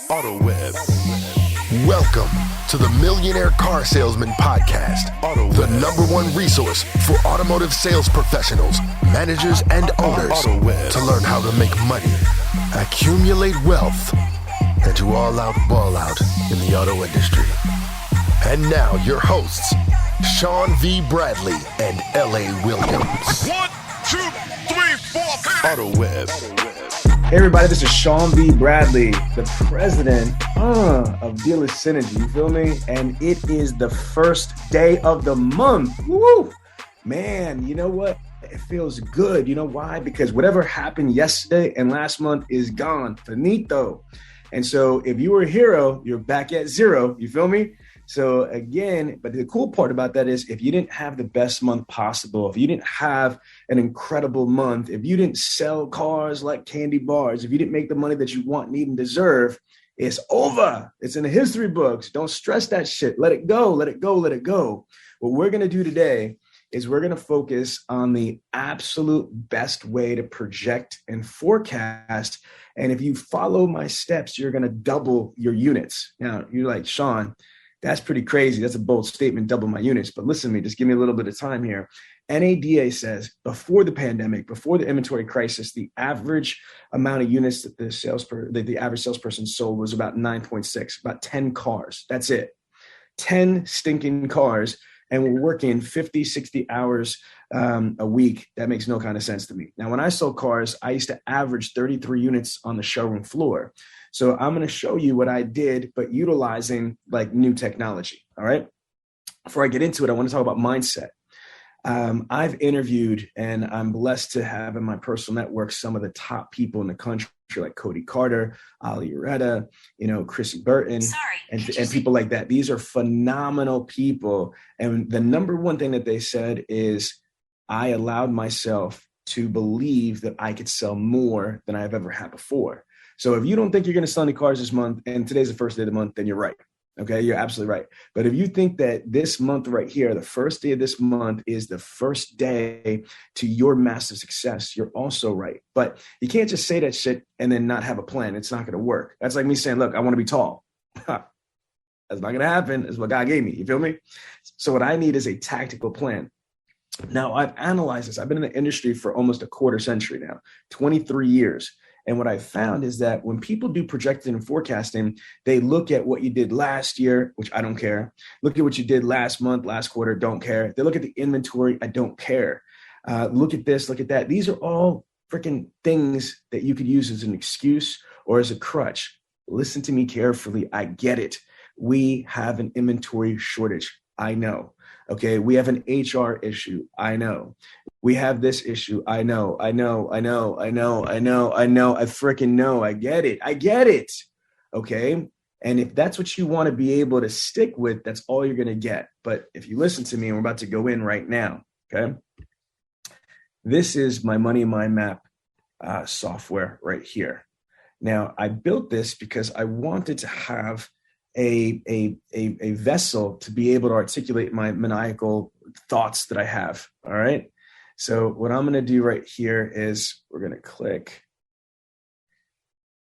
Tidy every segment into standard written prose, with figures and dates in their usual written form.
Automotive. Welcome to the Millionaire Car Salesman Podcast, the #1 resource for automotive sales professionals, managers, and owners to learn how to make money, accumulate wealth, and to all out ball out in the auto industry. And now your hosts, Sean V. Bradley and L.A. Williams. 1, 2, 3, 4, Automotive. Hey everybody, this is Sean V. Bradley, the president of Dealer Synergy, you feel me? And it is the first day of the month. Woo! Man, you know what? It feels good. You know why? Because whatever happened yesterday and last month is gone. Finito. And so if you were a hero, you're back at zero. You feel me? So again, but the cool part about that is if you didn't have the best month possible, if you didn't have an incredible month, if you didn't sell cars like candy bars, if you didn't make the money that you want, need, and deserve, it's over. It's in the history books. Don't stress that shit. Let it go. Let it go. Let it go. What we're going to do today is we're going to focus on the absolute best way to project and forecast. And if you follow my steps, you're going to double your units. Now, you're like, Sean, that's pretty crazy. That's a bold statement, double my units. But listen to me, just give me a little bit of time here. NADA says before the pandemic, before the inventory crisis, the average amount of units that the average salesperson sold was about 9.6, about 10 cars. That's it. 10 stinking cars. And we're working 50, 60 hours a week. That makes no kind of sense to me. Now, when I sold cars, I used to average 33 units on the showroom floor. So I'm going to show you what I did, but utilizing like new technology. All right. Before I get into it, I want to talk about mindset. I've interviewed and I'm blessed to have in my personal network some of the top people in the country, like Cody Carter, Ali Ureta, Chrissy Burton, and people like that. These are phenomenal people. And the #1 thing that they said is I allowed myself to believe that I could sell more than I've ever had before. So if you don't think you're going to sell any cars this month, and today's the first day of the month, then you're right. Okay, you're absolutely right. But if you think that this month right here, the first day of this month is the first day to your massive success, you're also right. But you can't just say that shit and then not have a plan. It's not going to work. That's like me saying, look, I want to be tall. That's not going to happen. That's what God gave me. You feel me? So what I need is a tactical plan. Now, I've analyzed this. I've been in the industry for almost a quarter century now, 23 years. And what I found is that when people do projecting and forecasting, they look at what you did last year, which I don't care. Look at what you did last month, last quarter, don't care. They look at the inventory, I don't care. Look at this, look at that. These are all freaking things that you could use as an excuse or as a crutch. Listen to me carefully. I get it. We have an inventory shortage. I know. Okay. We have an HR issue. I know. We have this issue. I know. I freaking know. I get it. Okay. And if that's what you want to be able to stick with, that's all you're going to get. But if you listen to me, and we're about to go in right now. Okay. This is my Money Mind Mapp software right here. Now I built this because I wanted to have a vessel to be able to articulate my maniacal thoughts that I have. All right. So what I'm going to do right here is we're going to click.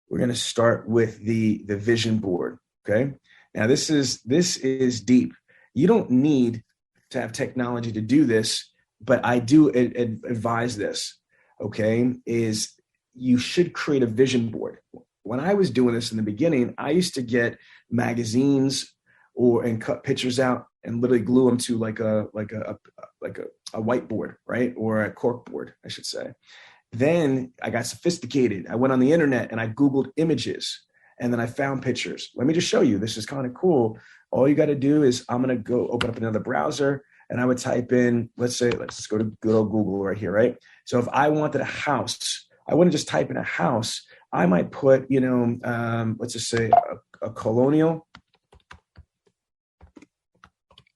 We're going to start with the vision board. Okay. Now this is deep. You don't need to have technology to do this, but I do advise this. Okay. Is you should create a vision board. When I was doing this in the beginning, I used to get magazines and cut pictures out and literally glue them to like a whiteboard, right? Or a cork board, I should say. Then I got sophisticated. I went on the internet and I Googled images and then I found pictures. Let me just show you. This is kind of cool. All you got to do is I'm going to go open up another browser and I would type in, let's just go to good old Google right here, right? So if I wanted a house, I wouldn't just type in a house. I might put, let's just say a colonial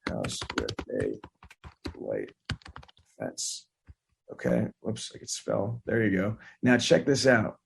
house with a white fence. Okay. Whoops, I could spell. There you go. Now check this out.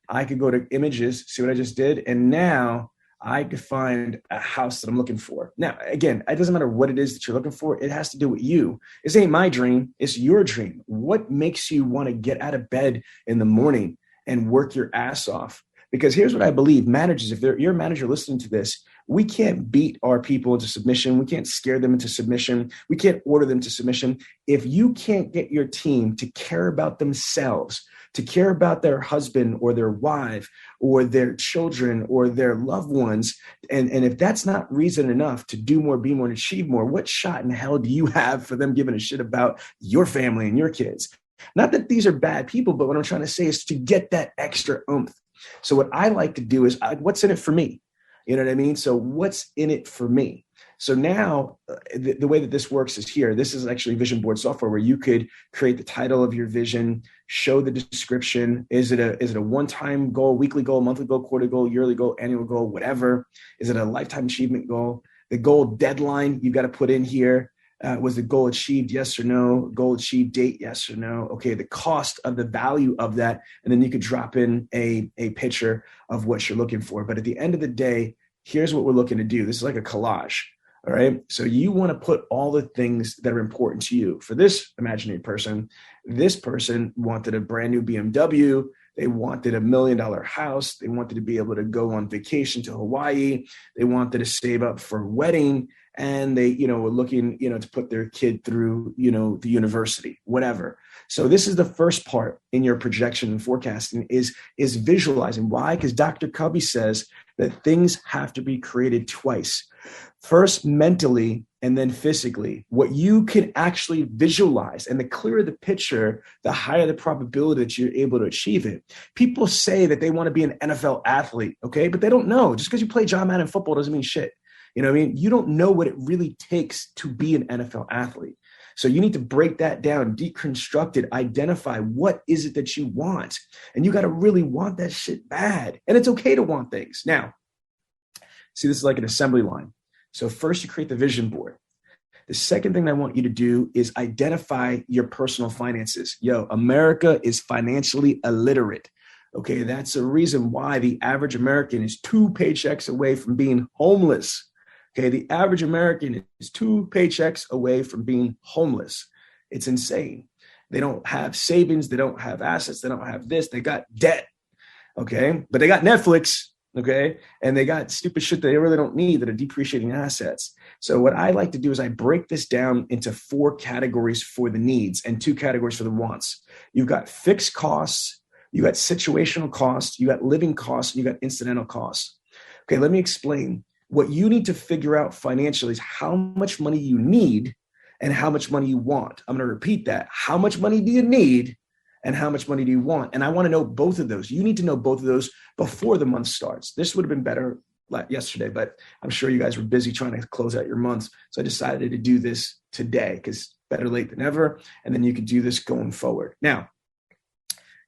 I could go to images, see what I just did. And now I could find a house that I'm looking for. Now, again, it doesn't matter what it is that you're looking for. It has to do with you. This ain't my dream. It's your dream. What makes you want to get out of bed in the morning and work your ass off? Because here's what I believe, managers, if you're a manager listening to this, we can't beat our people into submission. We can't scare them into submission. We can't order them to submission. If you can't get your team to care about themselves, to care about their husband or their wife or their children or their loved ones, and if that's not reason enough to do more, be more, and achieve more, what shot in hell do you have for them giving a shit about your family and your kids? Not that these are bad people, but what I'm trying to say is to get that extra oomph. So what I like to do is, what's in it for me? You know what I mean? So what's in it for me? So now the way that this works is here. This is actually vision board software where you could create the title of your vision, show the description. Is it a one-time goal, weekly goal, monthly goal, quarter goal, yearly goal, annual goal, whatever? Is it a lifetime achievement goal? The goal deadline you've got to put in here. Was the goal achieved? Yes or no? Goal achieved date? Yes or no? Okay, the cost of the value of that. And then you could drop in a picture of what you're looking for. But at the end of the day, here's what we're looking to do. This is like a collage. All right. So you want to put all the things that are important to you. For this imaginary person, this person wanted a brand new BMW. They wanted $1 million house. They wanted to be able to go on vacation to Hawaii. They wanted to save up for a wedding. And they, were looking, to put their kid through, the university, whatever. So this is the first part in your projection and forecasting is visualizing. Why? Because Dr. Covey says that things have to be created twice. First mentally and then physically. What you can actually visualize, and the clearer the picture, the higher the probability that you're able to achieve it. People say that they want to be an NFL athlete, okay? But they don't know. Just because you play John Madden football doesn't mean shit. You know what I mean? You don't know what it really takes to be an NFL athlete. So you need to break that down, deconstruct it, identify what is it that you want. And you got to really want that shit bad. And it's okay to want things. Now, see, this is like an assembly line. So first you create the vision board. The second thing I want you to do is identify your personal finances. America is financially illiterate. Okay, that's a reason why the average American is 2 paychecks away from being homeless. Okay, the average American is 2 paychecks away from being homeless. It's insane. They don't have savings. They don't have assets. They don't have this. They got debt. Okay, but they got Netflix. Okay, and they got stupid shit that they really don't need that are depreciating assets. So what I like to do is I break this down into 4 categories for the needs and 2 categories for the wants. You've got fixed costs, you got situational costs, you got living costs, and you got incidental costs. Okay, let me explain. What you need to figure out financially is how much money you need and how much money you want. I'm going to repeat that. How much money do you need and how much money do you want? And I want to know both of those. You need to know both of those before the month starts. This would have been better yesterday, but I'm sure you guys were busy trying to close out your months. So I decided to do this today because better late than never. And then you could do this going forward. Now,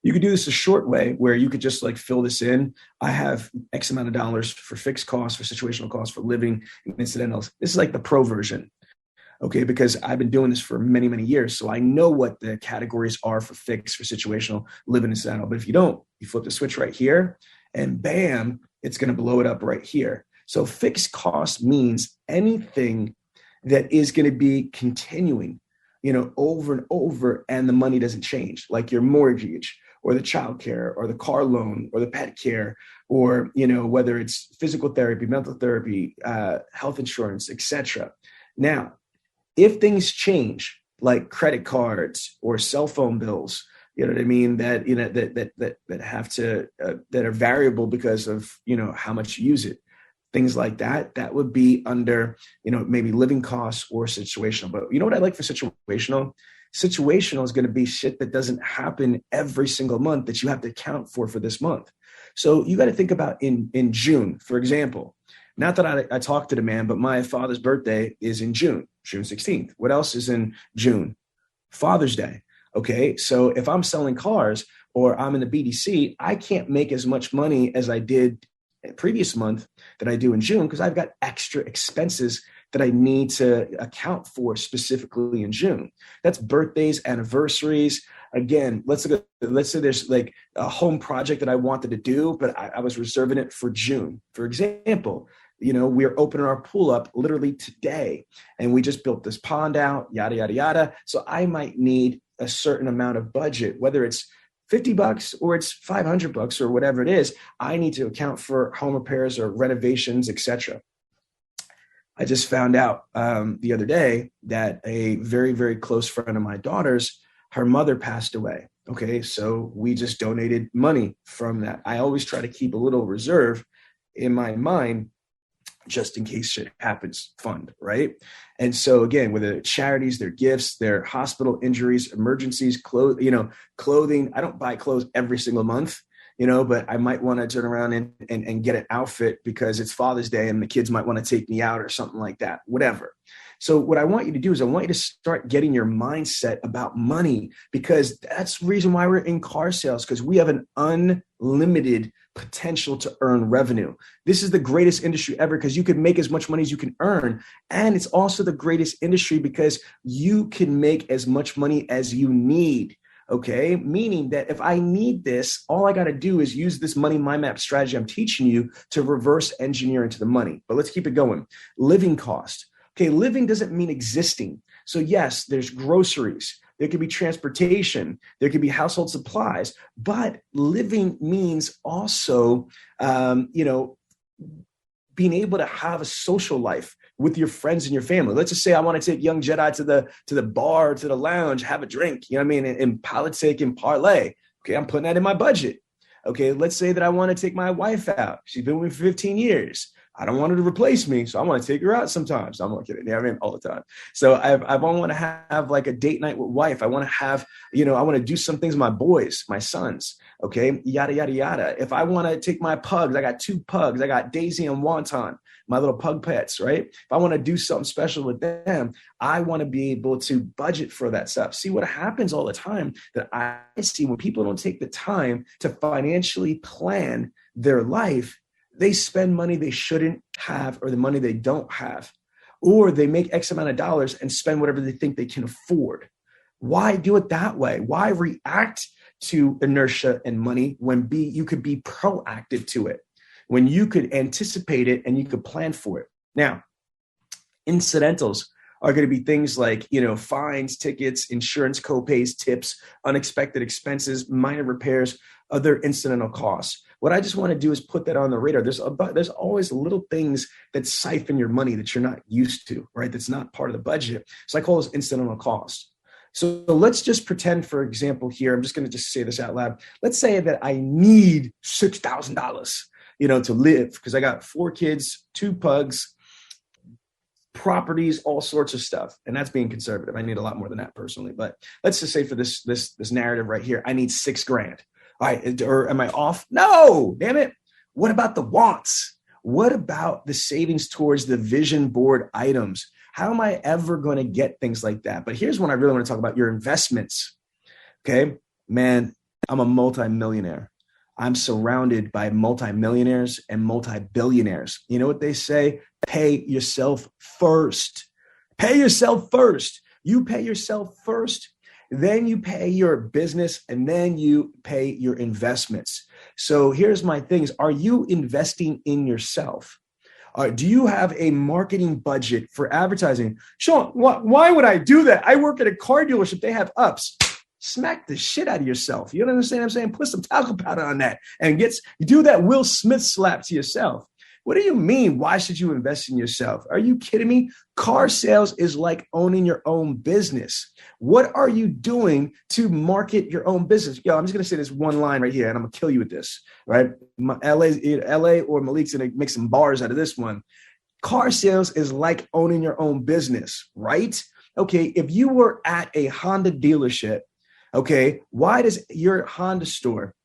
you could do this a short way where you could just like fill this in. I have X amount of dollars for fixed costs, for situational costs, for living, and incidentals. This is like the pro version. Okay, because I've been doing this for many, many years. So I know what the categories are for fixed, for situational, living, incidental. But if you don't, you flip the switch right here and bam, it's going to blow it up right here. So fixed cost means anything that is going to be continuing, over and over, and the money doesn't change, like your mortgage or the childcare or the car loan or the pet care, or, whether it's physical therapy, mental therapy, health insurance, etc. Now, if things change, like credit cards or cell phone bills, you know what I mean, that that have to that are variable because of how much you use it, things like that, that would be under maybe living costs or situational. But you know what I like for situational? Situational is going to be shit that doesn't happen every single month that you have to account for this month. So you got to think about in June, for example. Not that I talked to the man, but my father's birthday is in June 16th. What else is in June? Father's Day. Okay, so if I'm selling cars or I'm in the BDC, I can't make as much money as I did previous month that I do in June because I've got extra expenses that I need to account for specifically in June. That's birthdays, anniversaries. Again, let's say there's like a home project that I wanted to do, but I was reserving it for June. For example, we're opening our pool up literally today, and we just built this pond out, yada, yada, yada. So I might need a certain amount of budget, whether it's $50 or it's $500 or whatever it is, I need to account for home repairs or renovations, etc. I just found out the other day that a very, very close friend of my daughter's, her mother passed away. Okay, so we just donated money from that. I always try to keep a little reserve in my mind just in case shit happens fund, right? And so again, whether it's charities, their gifts, their hospital injuries, emergencies, clothing. I don't buy clothes every single month, but I might want to turn around and get an outfit because it's Father's Day and the kids might want to take me out or something like that, whatever. So what I want you to do is I want you to start getting your mindset about money, because that's the reason why we're in car sales, because we have an unlimited potential to earn revenue. This is the greatest industry ever because you can make as much money as you can earn. And it's also the greatest industry because you can make as much money as you need. Okay, meaning that if I need this, all I got to do is use this money mind map strategy I'm teaching you to reverse engineer into the money. But let's keep it going. Living cost. Okay, living doesn't mean existing. So yes, there's groceries. There could be transportation. There could be household supplies. But living means also, being able to have a social life with your friends and your family. Let's just say I want to take young Jedi to the bar, to the lounge, have a drink, and politic and parlay. Okay, I'm putting that in my budget. Okay, let's say that I want to take my wife out. She's been with me for 15 years. I don't want her to replace me, so I want to take her out sometimes. I'm not kidding. All the time. So I want to have like a date night with wife. I want to have, I want to do some things with my boys, my sons. Okay, yada, yada, yada. If I want to take my pugs, I got 2 pugs. I got Daisy and Wonton, my little pug pets, right? If I want to do something special with them, I want to be able to budget for that stuff. See what happens all the time that I see when people don't take the time to financially plan their life, they spend money they shouldn't have, or the money they don't have, or they make X amount of dollars and spend whatever they think they can afford. Why do it that way? Why react to inertia and money when you could be proactive to it, when you could anticipate it and you could plan for it? Now, incidentals are going to be things like, fines, tickets, insurance copays, tips, unexpected expenses, minor repairs, other incidental costs. What I just want to do is put that on the radar. There's always little things that siphon your money that you're not used to, right? That's not part of the budget. So I call those incidental costs. So let's just pretend, for example, here, I'm just going to just say this out loud. Let's say that I need $6,000, to live because I got 4 kids, 2 pugs, properties, all sorts of stuff. And that's being conservative. I need a lot more than that personally. But let's just say for this narrative right here, I need $6,000. All right, or am I off? No, damn it. What about the wants? What about the savings towards the vision board items? How am I ever going to get things like that? But here's what I really want to talk about: your investments. Okay, man, I'm a multimillionaire. I'm surrounded by multimillionaires and multi-billionaires. You know what they say? Pay yourself first. Pay yourself first. You pay yourself first. Then you pay your business, and then you pay your investments. So here's my things. Are you investing in yourself? Do you have a marketing budget for advertising? Sean, why would I do that? I work at a car dealership. They have ups. Smack the shit out of yourself. You don't understand what I'm saying? Put some talcum powder on that and do that Will Smith slap to yourself. What do you mean? Why should you invest in yourself? Are you kidding me? Car sales is like owning your own business. What are you doing to market your own business? Yo, I'm just going to say this one line right here, and I'm going to kill you with this, right? LA or Malik's going to make some bars out of this one. Car sales is like owning your own business, right? Okay, if you were at a Honda dealership, okay, why does your Honda store,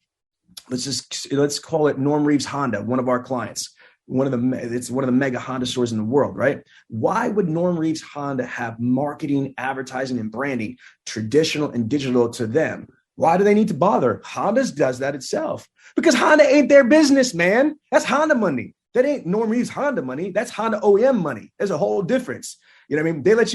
let's call it Norm Reeves Honda, one of our clients, it's one of the mega Honda stores in the world, right? Why would Norm Reeves Honda have marketing, advertising, and branding, traditional and digital, to them? Why do they need to bother? Honda does that itself, because Honda ain't their business, man. That's Honda money. That ain't Norm Reeves Honda money. That's Honda OEM money. There's a whole difference. You know what I mean? They let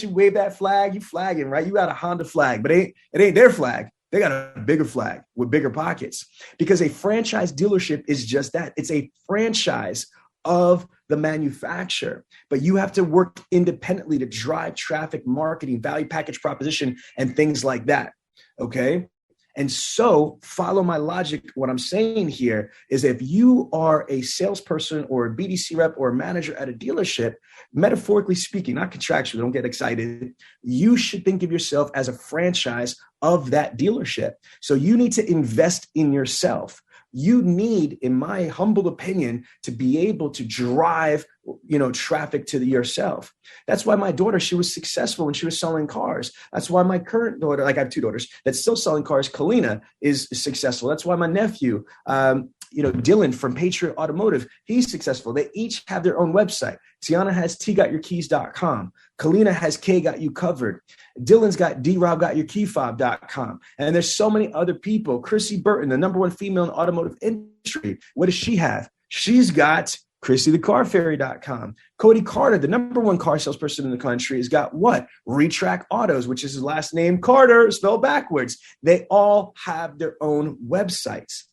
you wave that flag. You flagging, right? You got a Honda flag, but it ain't their flag. They got a bigger flag with bigger pockets, because a franchise dealership is just that. It's a franchise of the manufacturer, but you have to work independently to drive traffic, marketing, value package proposition, and things like that. Okay. And so follow my logic. What I'm saying here is if you are a salesperson or a BDC rep or a manager at a dealership, metaphorically speaking, not contractually, don't get excited, you should think of yourself as a franchise of that dealership. So you need to invest in yourself. You need, in my humble opinion, to be able to drive, traffic to yourself. That's why my daughter, she was successful when she was selling cars. That's why my current daughter, I have two daughters that's still selling cars, Kalina, is successful. That's why my nephew, Dylan from Patriot Automotive, he's successful. They each have their own website. Tiana has tgotyourkeys.com. Kalina has K Got You Covered. Dylan's got drobgotyourkeyfob.com. And there's so many other people. Chrissy Burton, the number one female in the automotive industry. What does she have? She's got ChrissyTheCarFairy.com. Cody Carter, the number one car salesperson in the country, has got what? Retrack Autos, which is his last name, Carter, spelled backwards. They all have their own websites.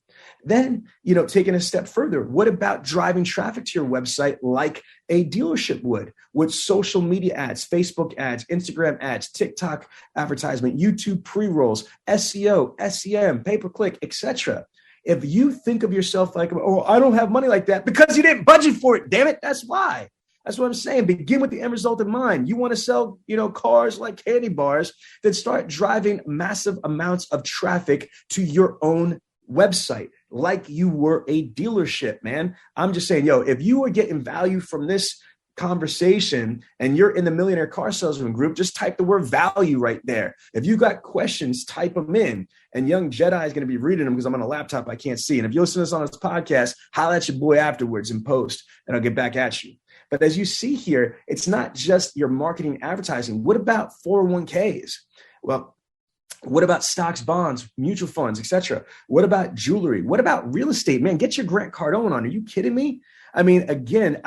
Then, taking a step further, what about driving traffic to your website like a dealership would with social media ads, Facebook ads, Instagram ads, TikTok advertisement, YouTube pre-rolls, SEO, SEM, pay-per-click, etc. If you think of yourself like, oh, I don't have money like that because you didn't budget for it, damn it, that's why. That's what I'm saying. Begin with the end result in mind. You want to sell, cars like candy bars, then start driving massive amounts of traffic to your own website like you were a dealership, man. I'm just saying, if you are getting value from this conversation and you're in the Millionaire Car Salesman group, just type the word value right there. If you got questions, type them in. And young Jedi is going to be reading them because I'm on a laptop I can't see. And if you listen to this on this podcast, holla at your boy afterwards in post and I'll get back at you. But as you see here, it's not just your marketing advertising. What about 401ks? Well, what about stocks, bonds, mutual funds, etc.? What about jewelry? What about real estate? Man, get your Grant Cardone on. Are you kidding me? I mean, again,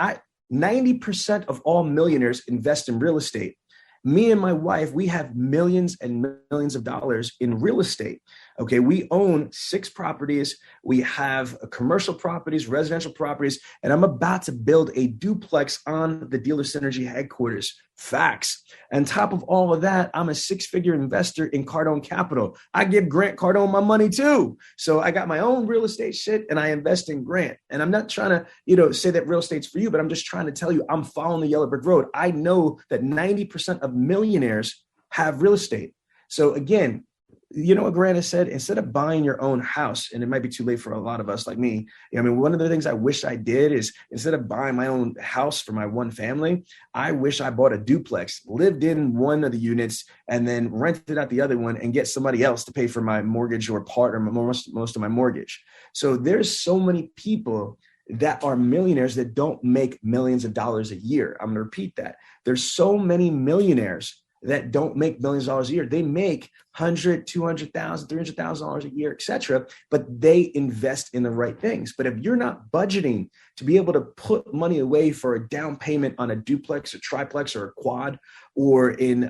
90% of all millionaires invest in real estate. Me and my wife, we have millions and millions of dollars in real estate. Okay, we own 6 properties. We have commercial properties, residential properties, and I'm about to build a duplex on the Dealer Synergy headquarters. Facts. On top of all of that, I'm a 6-figure investor in Cardone Capital. I give Grant Cardone my money too. So I got my own real estate shit and I invest in Grant. And I'm not trying to, say that real estate's for you, but I'm just trying to tell you I'm following the yellow brick road. I know that 90% of millionaires have real estate. So again, you know what Grant has said? Instead of buying your own house, and it might be too late for a lot of us like me. One of the things I wish I did is instead of buying my own house for my one family, I wish I bought a duplex, lived in one of the units, and then rented out the other one and get somebody else to pay for my mortgage or part or most of my mortgage. So there's so many people that are millionaires that don't make millions of dollars a year. I'm going to repeat that. There's so many millionaires that don't make millions of dollars a year. They make $100,000, $200,000, $300,000 a year, et cetera, but they invest in the right things. But if you're not budgeting to be able to put money away for a down payment on a duplex or triplex or a quad or in,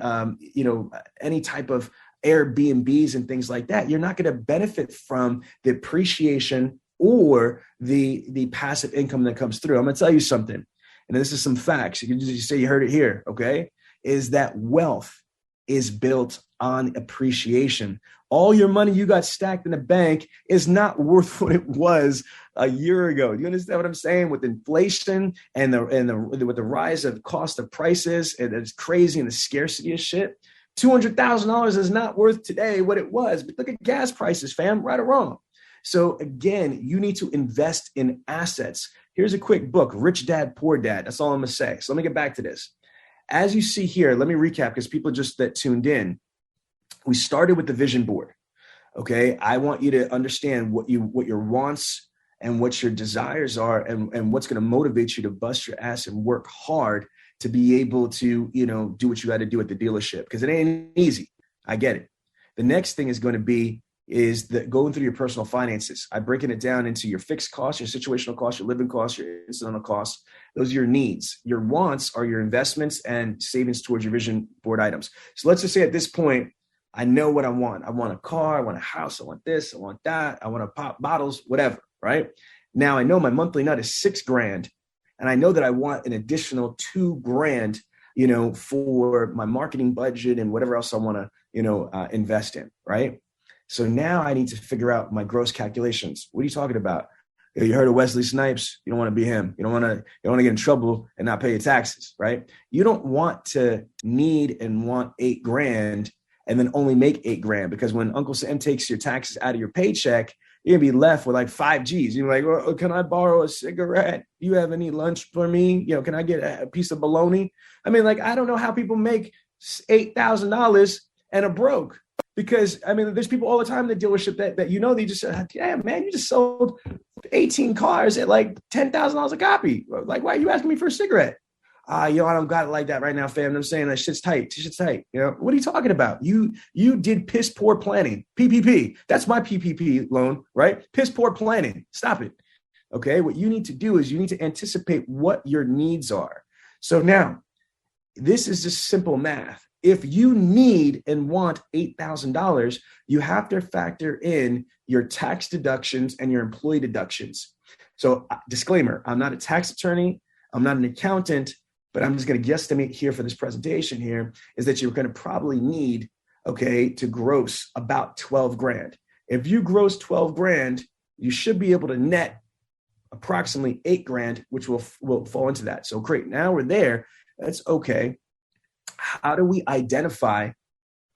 any type of Airbnbs and things like that, you're not going to benefit from the appreciation or the passive income that comes through. I'm going to tell you something, and this is some facts. You can just say you heard it here, okay? Is that wealth is built on appreciation. All your money you got stacked in the bank is not worth what it was a year ago. Do you understand what I'm saying? With inflation and with the rise of cost of prices, and it's crazy and the scarcity of shit. $200,000 is not worth today what it was. But look at gas prices, fam, right or wrong. So again, you need to invest in assets. Here's a quick book, Rich Dad, Poor Dad. That's all I'm going to say. So let me get back to this. As you see here, let me recap because people just that tuned in. We started with the vision board. Okay. I want you to understand what your wants and what your desires are and what's going to motivate you to bust your ass and work hard to be able to, do what you got to do at the dealership because it ain't easy. I get it. The next thing is going to be going through your personal finances. I'm breaking it down into your fixed costs, your situational costs, your living costs, your incidental costs. Those are your needs. Your wants are your investments and savings towards your vision board items. So let's just say at this point, I know what I want. I want a car. I want a house. I want this. I want that. I want to pop bottles, whatever, right? Now I know my monthly nut is $6,000 and I know that I want an additional $2,000, for my marketing budget and whatever else I want to, invest in, right? So now I need to figure out my gross calculations. What are you talking about? You heard of Wesley Snipes? You don't want to be him. You don't want to get in trouble and not pay your taxes, right? You don't want to need and want $8,000 and then only make $8,000, because when Uncle Sam takes your taxes out of your paycheck, you're gonna be left with like 5 G's. You're like, well, can I borrow a cigarette? You have any lunch for me? Can I get a piece of bologna? I mean, like, I don't know how people make $8,000 and are broke. Because, I mean, there's people all the time in the dealership that they just said, yeah, man, you just sold 18 cars at like $10,000 a copy. Like, why are you asking me for a cigarette? I don't got it like that right now, fam. I'm saying that shit's tight. What are you talking about? You did piss poor planning. PPP. That's my PPP loan, right? Piss poor planning. Stop it. Okay. What you need to do is you need to anticipate what your needs are. So now, this is just simple math. If you need and want $8,000, you have to factor in your tax deductions and your employee deductions. So disclaimer, I'm not a tax attorney. I'm not an accountant, but I'm just going to guesstimate here for this presentation here is that you're going to probably need, to gross about $12,000. If you gross $12,000, you should be able to net approximately $8,000, which will fall into that. So great. Now we're there. That's okay. How do we identify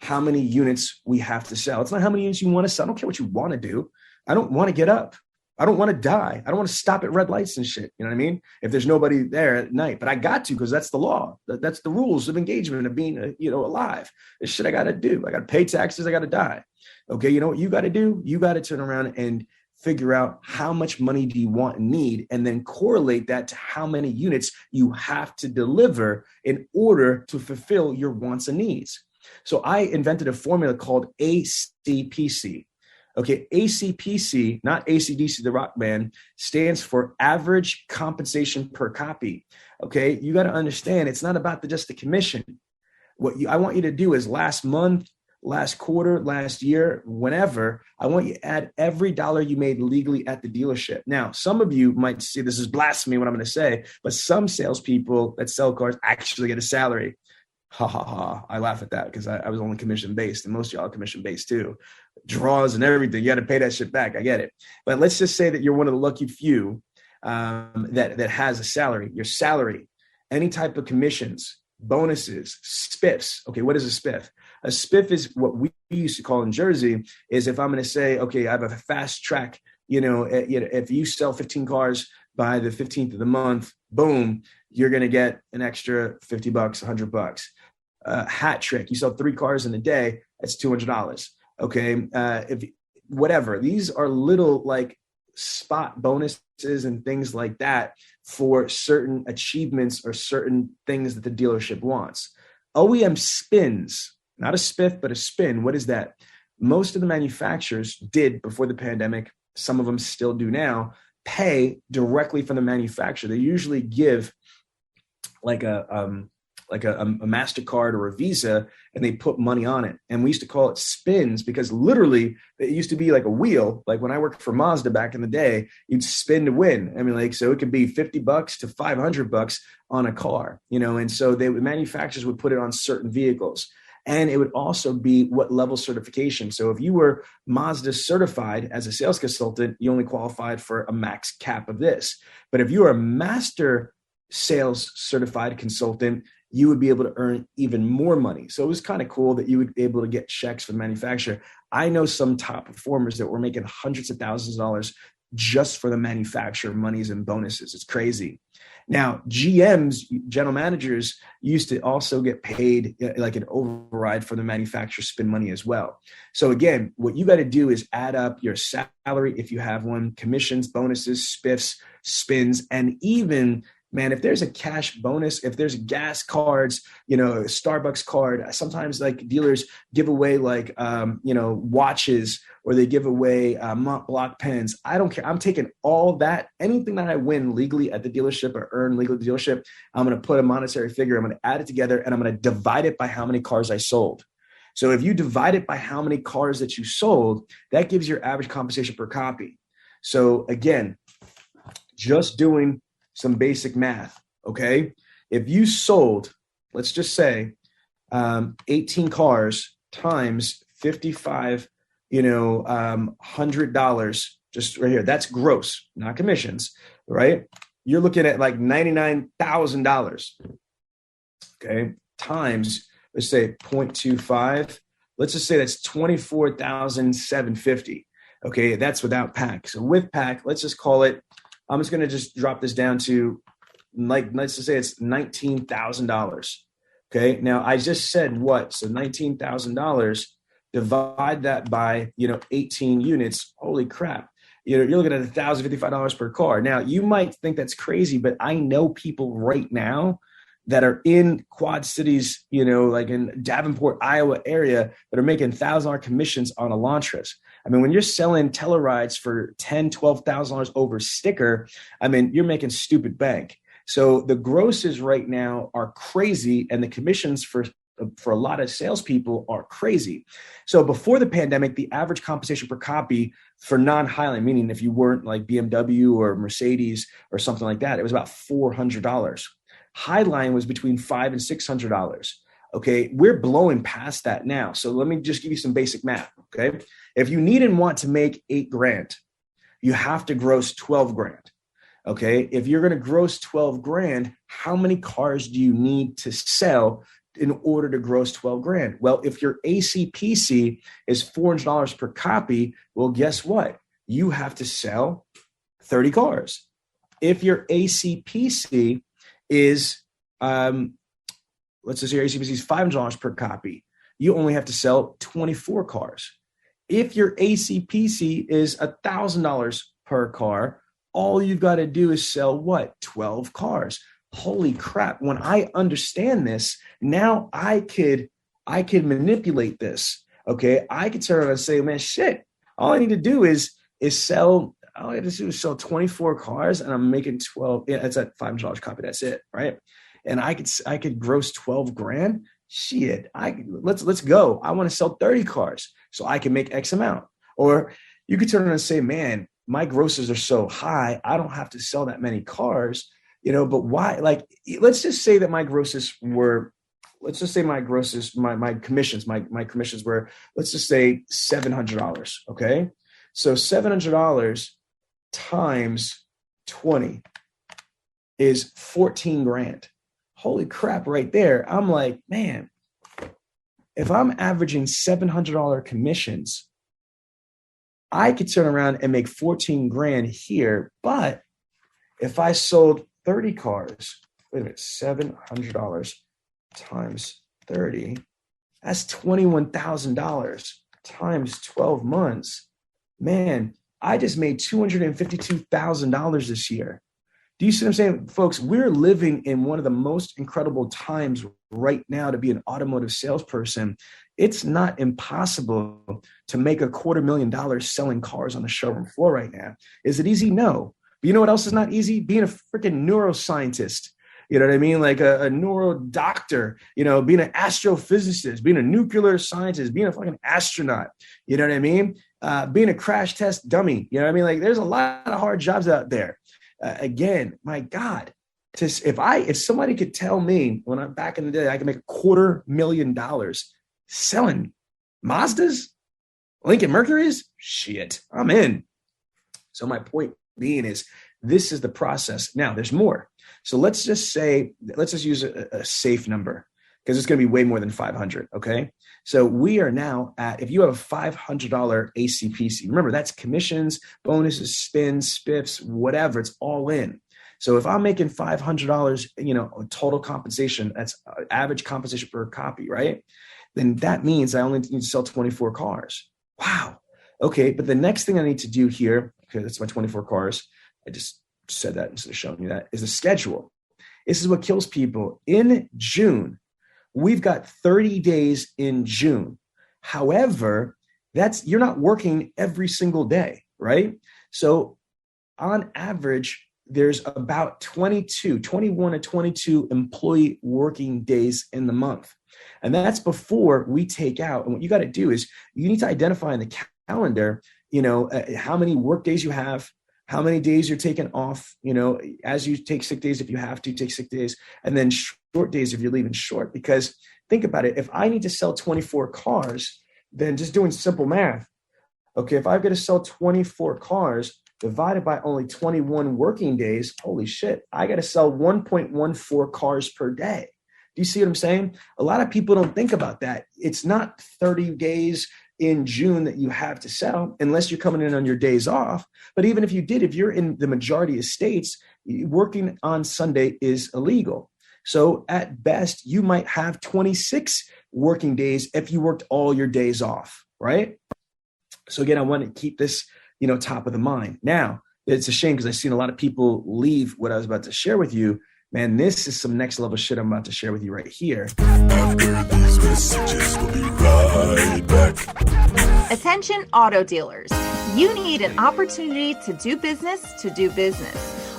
how many units we have to sell? It's not how many units you want to sell. I don't care what you want to do. I don't want to get up. I don't want to die. I don't want to stop at red lights and shit. You know what I mean? If there's nobody there at night, but I got to, because that's the law. That's the rules of engagement, of being, alive. This shit I got to do. I got to pay taxes. I got to die. Okay. You know what you got to do? You got to turn around and figure out how much money do you want and need, and then correlate that to how many units you have to deliver in order to fulfill your wants and needs. So I invented a formula called ACPC. Okay, ACPC, not AC/DC, the rock band, stands for average compensation per copy. Okay, you got to understand, it's not about just the commission. What I want you to do is last month, last quarter, last year, whenever, I want you to add every dollar you made legally at the dealership. Now, some of you might say this is blasphemy, what I'm going to say, but some salespeople that sell cars actually get a salary. Ha, ha, ha. I laugh at that because I was only commission-based, and most of y'all are commission-based too. Draws and everything. You got to pay that shit back. I get it. But let's just say that you're one of the lucky few that has a salary. Your salary, any type of commissions, bonuses, spiffs. Okay, what is a spiff? A spiff is what we used to call in Jersey is if I'm going to say, okay, I have a fast track, if you sell 15 cars by the 15th of the month, boom, you're going to get an extra $50, $100. Hat trick, you sell 3 cars in a day, that's $200. Okay, if whatever, these are little like spot bonuses and things like that for certain achievements or certain things that the dealership wants. OEM spins. Not a spiff, but a spin. What is that? Most of the manufacturers did before the pandemic, some of them still do now, pay directly from the manufacturer. They usually give like a MasterCard or a Visa, and they put money on it. And we used to call it spins because literally it used to be like a wheel. Like when I worked for Mazda back in the day, you'd spin to win. I mean, so it could be $50 to $500 on a car, and so manufacturers would put it on certain vehicles. And it would also be what level certification. So if you were Mazda certified as a sales consultant, you only qualified for a max cap of this. But if you are a master sales certified consultant, you would be able to earn even more money. So it was kind of cool that you would be able to get checks from the manufacturer. I know some top performers that were making hundreds of thousands of dollars just for the manufacturer monies and bonuses. It's crazy. Now, GMs, general managers, used to also get paid like an override for the manufacturer spend money as well. So again, what you got to do is add up your salary if you have one, commissions, bonuses, spiffs, spins, and even, man, if there's a cash bonus, if there's gas cards, a Starbucks card, sometimes like dealers give away like, watches, or they give away Mont Blanc pens. I don't care. I'm taking all that, anything that I win legally at the dealership or earn legally at the dealership, I'm going to put a monetary figure. I'm going to add it together and I'm going to divide it by how many cars I sold. So if you divide it by how many cars that you sold, that gives your average compensation per copy. So again, just doing some basic math, okay? If you sold, let's just say 18 cars times 55 $100 just right here. That's gross, not commissions, right? You're looking at like $99,000, okay, times, let's say 0.25. Let's just say that's 24,750. Okay, that's without pack. So with pack, let's just call it, I'm just going to just drop this down to, like, let's just say it's $19,000. Okay, now I just said what? So $19,000, divide that by, 18 units. Holy crap. You're looking at $1,055 per car. Now, you might think that's crazy, but I know people right now that are in Quad Cities, like in Davenport, Iowa area, that are making $1,000 commissions on Elantras. I mean, when you're selling Tellurides for $10,000, $12,000 over sticker, I mean, you're making stupid bank. So the grosses right now are crazy, and the commissions for a lot of salespeople are crazy. So before the pandemic, the average compensation per copy for non-Highline, meaning if you weren't like BMW or Mercedes or something like that, it was about $400. Highline was between $500 and $600. Okay, we're blowing past that now. So let me just give you some basic math. Okay, if you need and want to make $8,000, you have to gross $12,000. Okay, if you're going to gross $12,000, how many cars do you need to sell in order to gross $12,000? Well, if your ACPC is $400 per copy, well, guess what? You have to sell 30 cars. If your ACPC is, let's just say your ACPC is $500 per copy, you only have to sell 24 cars. If your ACPC is $1,000 per car, all you've got to do is sell what? 12 cars. Holy crap. When I understand this, now I could manipulate this. Okay. I could turn around and say, man, shit, all I need to do is sell, all I have to do is sell 24 cars and I'm making 12. Yeah, it's at $500 copy. That's it. Right. And I could gross $12,000. Shit. Let's go. I want to sell 30 cars so I can make X amount. Or you could turn around and say, man, my grosses are so high, I don't have to sell that many cars, but why? Like, let's just say that my grosses were, my commissions were, let's just say $700. Okay. So $700 times 20 is $14,000. Holy crap right there. I'm like, man, if I'm averaging $700 commissions, I could turn around and make $14,000 here. But if I sold 30 cars, wait a minute, $700 times 30, that's $21,000 times 12 months. Man, I just made $252,000 this year. Do you see what I'm saying? Folks, we're living in one of the most incredible times right now to be an automotive salesperson. It's not impossible to make $250,000 selling cars on the showroom floor right now. Is it easy? No. But you know what else is not easy? Being a freaking neuroscientist. You know what I mean? Like a neuro doctor, being an astrophysicist, being a nuclear scientist, being a fucking astronaut. You know what I mean? Being a crash test dummy. You know what I mean? Like there's a lot of hard jobs out there. Again, my God, if somebody could tell me when I'm back in the day, I could make $250,000 selling Mazdas, Lincoln Mercurys, shit, I'm in. So my point being is this is the process. Now there's more. So let's just use a safe number because it's going to be way more than 500. Okay. So we are now at, if you have a $500 ACPC, remember that's commissions, bonuses, spins, spiffs, whatever, it's all in. So if I'm making $500, total compensation, that's average compensation per copy, right? Then that means I only need to sell 24 cars. Wow. Okay. But the next thing I need to do here, okay, that's my 24 cars. I just said that instead of showing you that, is a schedule. This is what kills people. In June, we've got 30 days in June. However, you're not working every single day, right? So on average, there's about 21 to 22 employee working days in the month. And that's before we take out. And what you got to do is you need to identify in the calendar, how many work days you have, how many days you're taking off, as you take sick days, if you have to take sick days, and then short days if you're leaving short. Because think about it, if I need to sell 24 cars, then just doing simple math, Okay, if I've got to sell 24 cars divided by only 21 working days, holy shit, I got to sell 1.14 cars per day. Do you see what I'm saying? A lot of people don't think about that. It's not 30 days in June that you have to sell unless you're coming in on your days off. But even if you did, if you're in the majority of states, working on Sunday is illegal. So at best, you might have 26 working days if you worked all your days off, right? So again, I want to keep this, top of the mind. Now, it's a shame because I've seen a lot of people leave what I was about to share with you. Man, this is some next level shit I'm about to share with you right here. After these messages, we'll be right back. Attention auto dealers. You need an opportunity to do business.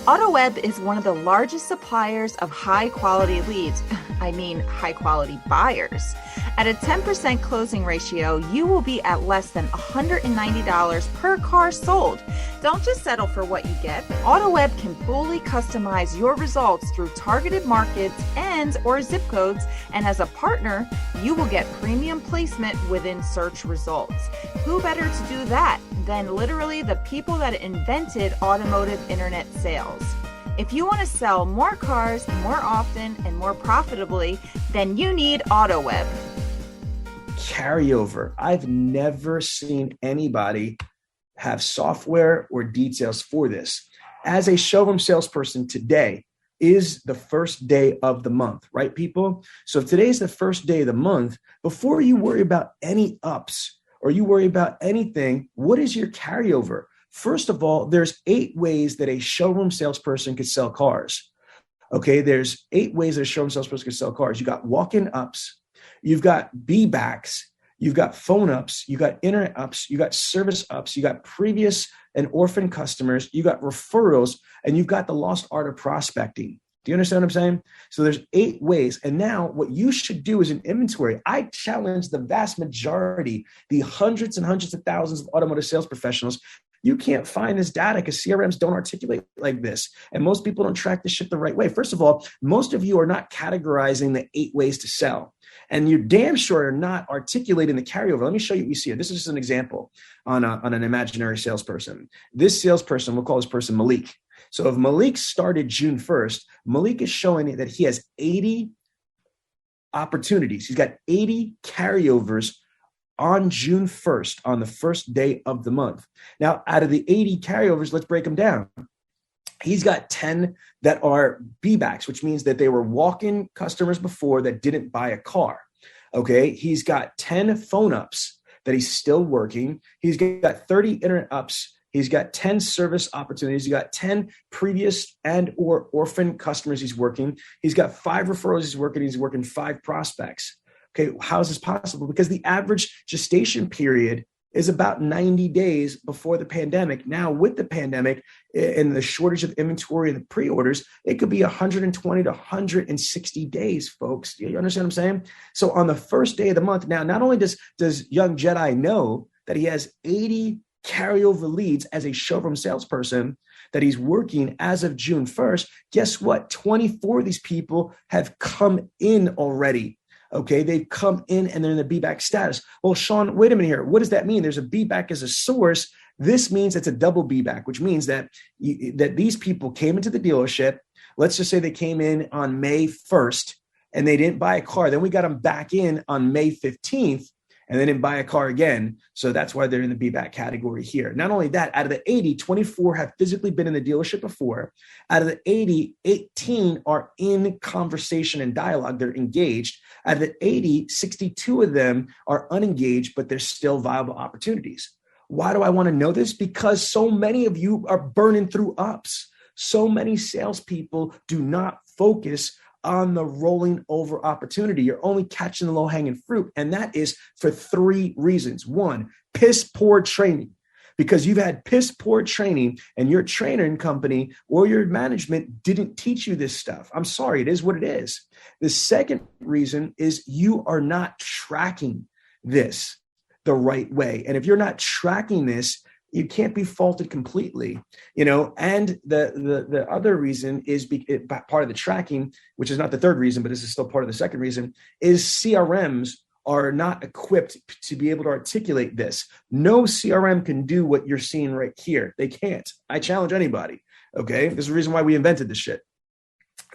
AutoWeb is one of the largest suppliers of high quality leads. High quality buyers. At a 10% closing ratio, you will be at less than $190 per car sold. Don't just settle for what you get. AutoWeb can fully customize your results through targeted markets and/or zip codes, and as a partner, you will get premium placement within search results. Who better to do that than literally the people that invented automotive internet sales? If you want to sell more cars more often and more profitably, then you need AutoWeb. Carryover. I've never seen anybody have software or details for this. As a showroom salesperson, today is the first day of the month, right, people? So if today is the first day of the month, before you worry about any ups or you worry about anything, what is your carryover? First of all, there's 8 ways that a showroom salesperson could sell cars. Okay, there's 8 ways that a showroom salesperson could sell cars. You got walk-in ups, you've got B-backs, you've got phone ups, you got internet ups, you got service ups, you got previous and orphan customers, you got referrals, and you've got the lost art of prospecting. Do you understand what I'm saying? So there's 8 ways. And now what you should do is an inventory. I challenge the vast majority, the hundreds and hundreds of thousands of automotive sales professionals. You can't find this data because CRMs don't articulate like this. And most people don't track this shit the right way. First of all, most of you are not categorizing the 8 ways to sell. And you're damn sure are not articulating the carryover. Let me show you what you see here. This is just an example on an imaginary salesperson. This salesperson, we'll call this person Malik. So if Malik started June 1st, Malik is showing that he has 80 opportunities. He's got 80 carryovers on June 1st, on the first day of the month. Now, out of the 80 carryovers, let's break them down. He's got 10 that are B-backs, which means that they were walk-in customers before that didn't buy a car. Okay. He's got 10 phone ups that he's still working. He's got 30 internet ups. He's got 10 service opportunities. He's got 10 previous and or orphan customers he's working. He's got 5 referrals he's working. He's working 5 prospects. Okay, how is this possible? Because the average gestation period is about 90 days before the pandemic. Now, with the pandemic and the shortage of inventory and the pre-orders, it could be 120 to 160 days, folks. You understand what I'm saying? So on the first day of the month, now, not only does young Jedi know that he has 80 carryover leads as a showroom salesperson that he's working as of June 1st, guess what? 24 of these people have come in already. Okay, they've come in and they're in the B-back status. Well, Sean, wait a minute here. What does that mean? There's a B-back as a source. This means it's a double B-back, which means that these people came into the dealership. Let's just say they came in on May 1st and they didn't buy a car. Then we got them back in on May 15th and they didn't buy a car again. So that's why they're in the B-back category here. Not only that, out of the 80, 24 have physically been in the dealership before. Out of the 80, 18 are in conversation and dialogue. They're engaged. Out of the 80, 62 of them are unengaged, but they're still viable opportunities. Why do I want to know this? Because so many of you are burning through ups. So many salespeople do not focus on the rolling over opportunity. You're only catching the low hanging fruit. And that is for 3 reasons. 1, piss poor training, because you've had piss poor training and your training company or your management didn't teach you this stuff. I'm sorry, it is what it is. The second reason is you are not tracking this the right way. And if you're not tracking this, you can't be faulted completely, and the other reason is part of the tracking, which is not the third reason, but this is still part of the second reason, is CRMs are not equipped to be able to articulate this. No CRM can do what you're seeing right here. They can't. I challenge anybody. Okay. This is the reason why we invented this shit.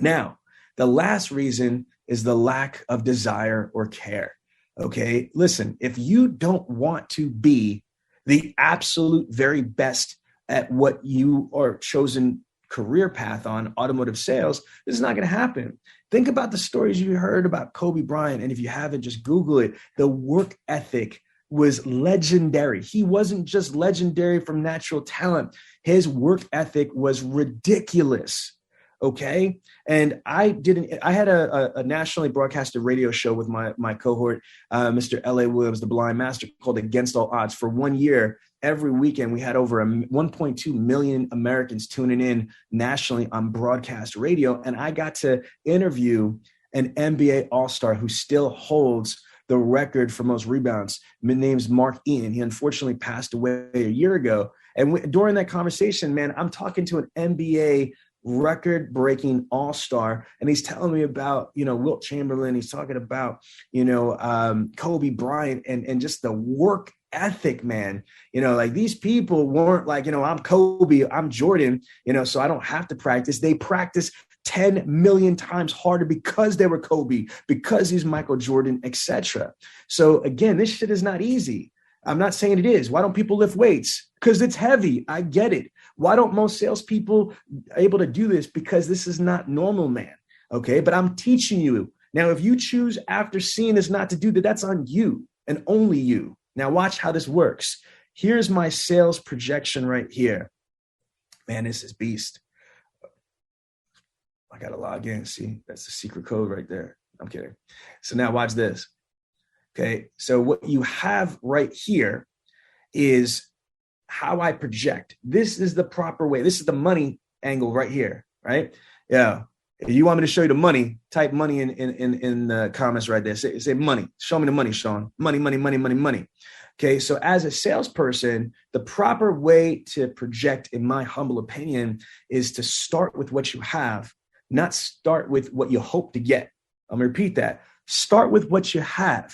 Now, the last reason is the lack of desire or care. Okay. Listen, if you don't want to be the absolute very best at what you are chosen career path on, automotive sales, this is not going to happen. Think about the stories you heard about Kobe Bryant. And if you haven't, just Google it. The work ethic was legendary. He wasn't just legendary from natural talent. His work ethic was ridiculous. Okay. And I had a nationally broadcasted radio show with my cohort, Mr. L.A. Williams, the blind master, called Against All Odds. For 1 year, every weekend, we had over 1.2 million Americans tuning in nationally on broadcast radio. And I got to interview an NBA All-Star who still holds the record for most rebounds. His name's Mark Eaton. He unfortunately passed away a year ago. And during that conversation, man, I'm talking to an NBA record-breaking all-star, and he's telling me about, Wilt Chamberlain. He's talking about, Kobe Bryant and just the work ethic, man. Like these people weren't like, I'm Kobe, I'm Jordan, so I don't have to practice. They practice 10 million times harder because they were Kobe, because he's Michael Jordan, etc. So again, this shit is not easy. I'm not saying it is. Why don't people lift weights? Because it's heavy. I get it. Why don't most salespeople able to do this? Because this is not normal, man. Okay. But I'm teaching you. Now, if you choose after seeing this not to do that, that's on you and only you. Now watch how this works. Here's my sales projection right here. Man, this is beast. I got to log in. See, that's the secret code right there. I'm kidding. So now watch this. Okay. So what you have right here is how I project. This is the proper way. This is the money angle right here. Right. Yeah. If you want me to show you the money, type money in the comments right there. Say money. Show me the money, Sean. Money, money, money, money, money. Okay. So as a salesperson, the proper way to project, in my humble opinion, is to start with what you have, not start with what you hope to get. I'm going to repeat that. Start with what you have,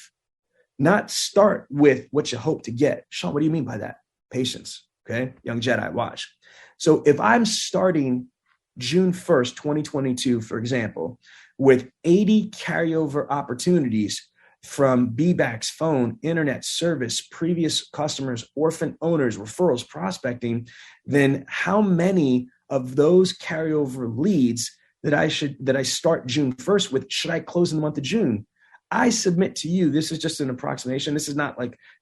not start with what you hope to get. Sean, what do you mean by that? Patience. Okay. Young Jedi, watch. So if I'm starting June 1st, 2022, for example, with 80 carryover opportunities from BBAC's phone, internet service, previous customers, orphan owners, referrals, prospecting, then how many of those carryover leads that I start June 1st with should I close in the month of June? I submit to you, this is just an approximation. This is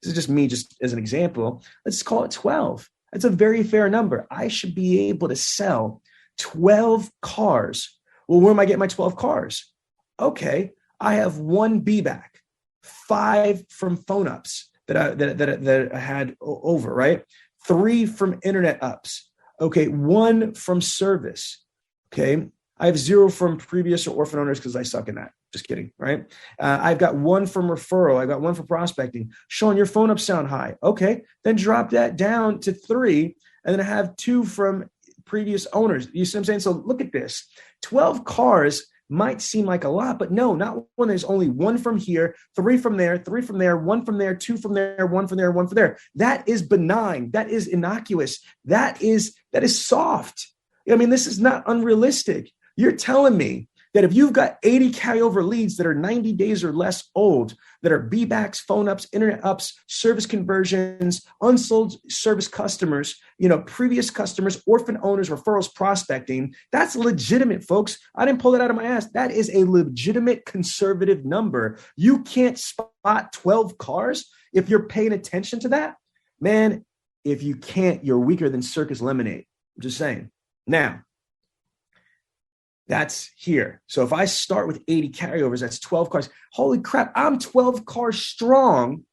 just me, just as an example. Let's call it 12. That's a very fair number. I should be able to sell 12 cars. Well, where am I getting my 12 cars? Okay. I have 1 BBAC, 5 from phone ups that I had over, right? 3 from internet ups. Okay. 1 from service. Okay. I have 0 from previous or orphan owners because I suck in that. Just kidding, right? I've got 1 from referral. I've got 1 for prospecting. Sean, your phone ups sound high. Okay, then drop that down to 3, and then I have 2 from previous owners. You see what I'm saying? So look at this. 12 cars might seem like a lot, but no, not when there's only 1 from here, 3 from there, 3 from there, 1 from there, 2 from there, 1 from there, 1 from there. That is benign. That is innocuous. That is soft. I mean, this is not unrealistic. You're telling me that if you've got 80 carryover leads that are 90 days or less old, that are BBACs, phone ups, internet ups, service conversions, unsold service customers, previous customers, orphan owners, referrals, prospecting, that's legitimate, folks. I didn't pull that out of my ass. That is a legitimate conservative number. You can't spot 12 cars if you're paying attention to that. Man, if you can't, you're weaker than Circus Lemonade. I'm just saying. Now, that's here. So if I start with 80 carryovers, that's 12 cars. Holy crap, I'm 12 cars strong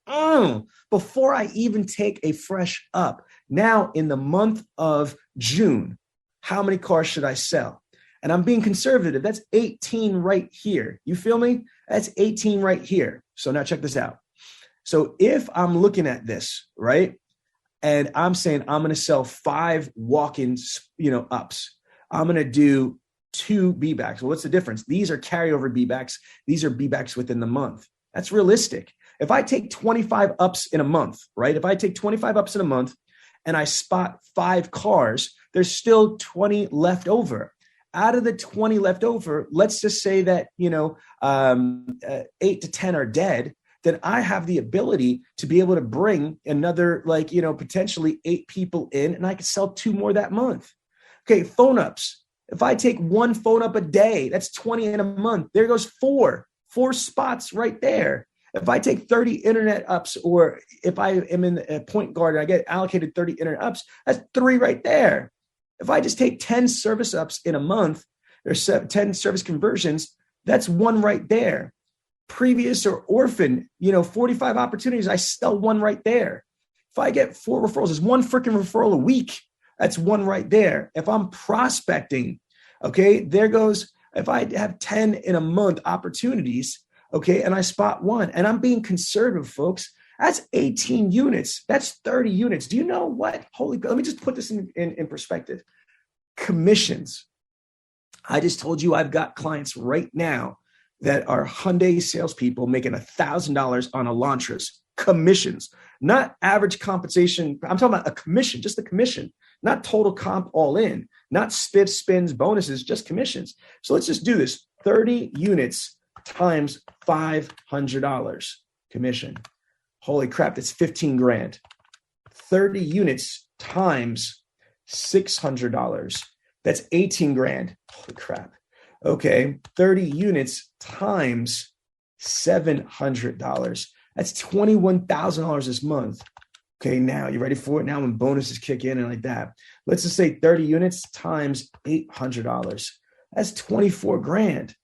before I even take a fresh up. Now in the month of June, how many cars should I sell? And I'm being conservative. That's 18 right here. You feel me? That's 18 right here. So now check this out. So if I'm looking at this, right, and I'm saying I'm going to sell 5 walk-ins, ups, I'm going to do 2 BBACs. Well, what's the difference? These are carryover BBACs. These are BBACs within the month. That's realistic. If I take 25 ups in a month, right? If I take 25 ups in a month and I spot 5 cars, there's still 20 left over. Out of the 20 left over, let's just say that, 8 to 10 are dead. Then I have the ability to be able to bring another, potentially 8 people in, and I can sell 2 more that month. Okay, phone ups. If I take 1 phone up a day, that's 20 in a month. There goes 4 spots right there. If I take 30 internet ups, or if I am in a point guard and I get allocated 30 internet ups, that's 3 right there. If I just take 10 service ups in a month, there's 10 service conversions, that's 1 right there. Previous or orphan, 45 opportunities, I sell 1 right there. If I get 4 referrals, it's 1 freaking referral a week. That's 1 right there. If I'm prospecting, okay, there goes, if I have 10 in a month opportunities, okay, and I spot 1, and I'm being conservative, folks, that's 18 units. That's 30 units. Do you know what? Let me just put this in perspective. Commissions. I just told you I've got clients right now that are Hyundai salespeople making $1,000 on Elantras. Commissions, not average compensation. I'm talking about a commission, just the commission, not total comp all in, not spiffs, spins, bonuses, just commissions. So let's just do this. 30 units times $500 commission. Holy crap, that's 15 grand. 30 units times $600. That's 18 grand. Holy crap. Okay, 30 units times $700. That's $21,000 this month. Okay, now you ready for it? Now when bonuses kick in and like that. Let's just say 30 units times $800. That's 24 grand.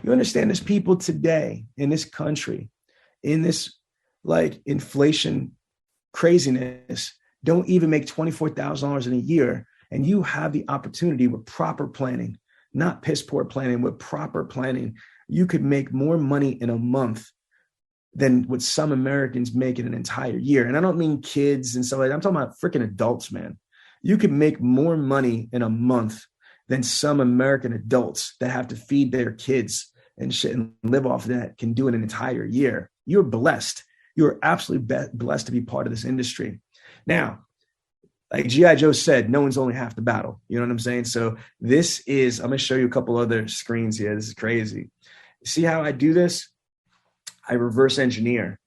You understand, there's people today in this country, in this inflation craziness, don't even make $24,000 in a year. And you have the opportunity with proper planning, not piss poor planning, with proper planning, you could make more money in a month than what some Americans make in an entire year. And I don't mean kids and stuff like that. I'm talking about freaking adults, man. You could make more money in a month than some American adults that have to feed their kids and shit and live off of that can do in an entire year. You're blessed. You're absolutely blessed to be part of this industry. Now, like G.I. Joe said, no one's only half the battle. You know what I'm saying? So I'm going to show you a couple other screens here. This is crazy. See how I do this? I reverse engineer.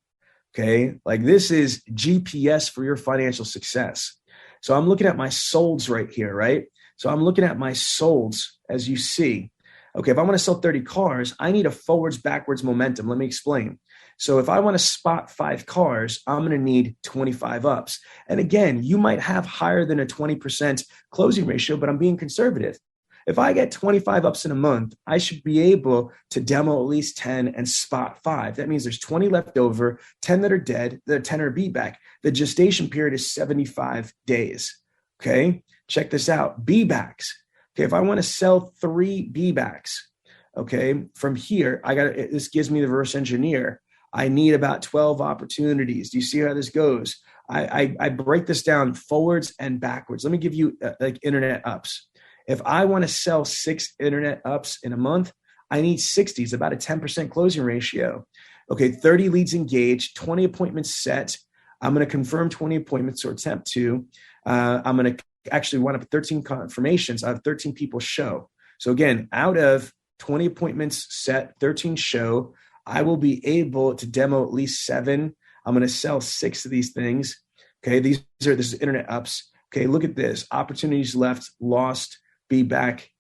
Okay. Like this is GPS for your financial success. So I'm looking at my solds right here, right? So I'm looking at my solds as you see. Okay. If I want to sell 30 cars, I need a forwards, backwards momentum. Let me explain. So if I want to spot 5 cars, I'm going to need 25 ups. And again, you might have higher than a 20% closing ratio, but I'm being conservative. If I get 25 ups in a month, I should be able to demo at least 10 and spot 5. That means there's 20 left over, 10 that are dead, the 10 are beat back. The gestation period is 75 days. Okay. Check this out. B-backs. Okay. If I want to sell 3 B-backs, okay, from here, this gives me the reverse engineer. I need about 12 opportunities. Do you see how this goes? I break this down forwards and backwards. Let me give you internet ups. If I want to sell 6 internet ups in a month, I need 60. It's about a 10% closing ratio. Okay, 30 leads engaged, 20 appointments set. I'm going to confirm 20 appointments or attempt to. I'm going to actually wind up 13 confirmations. I have 13 people show. So again, out of 20 appointments set, 13 show, I will be able to demo at least 7. I'm going to sell 6 of these things. Okay, this is internet ups. Okay, look at this. Opportunities left, lost, be back,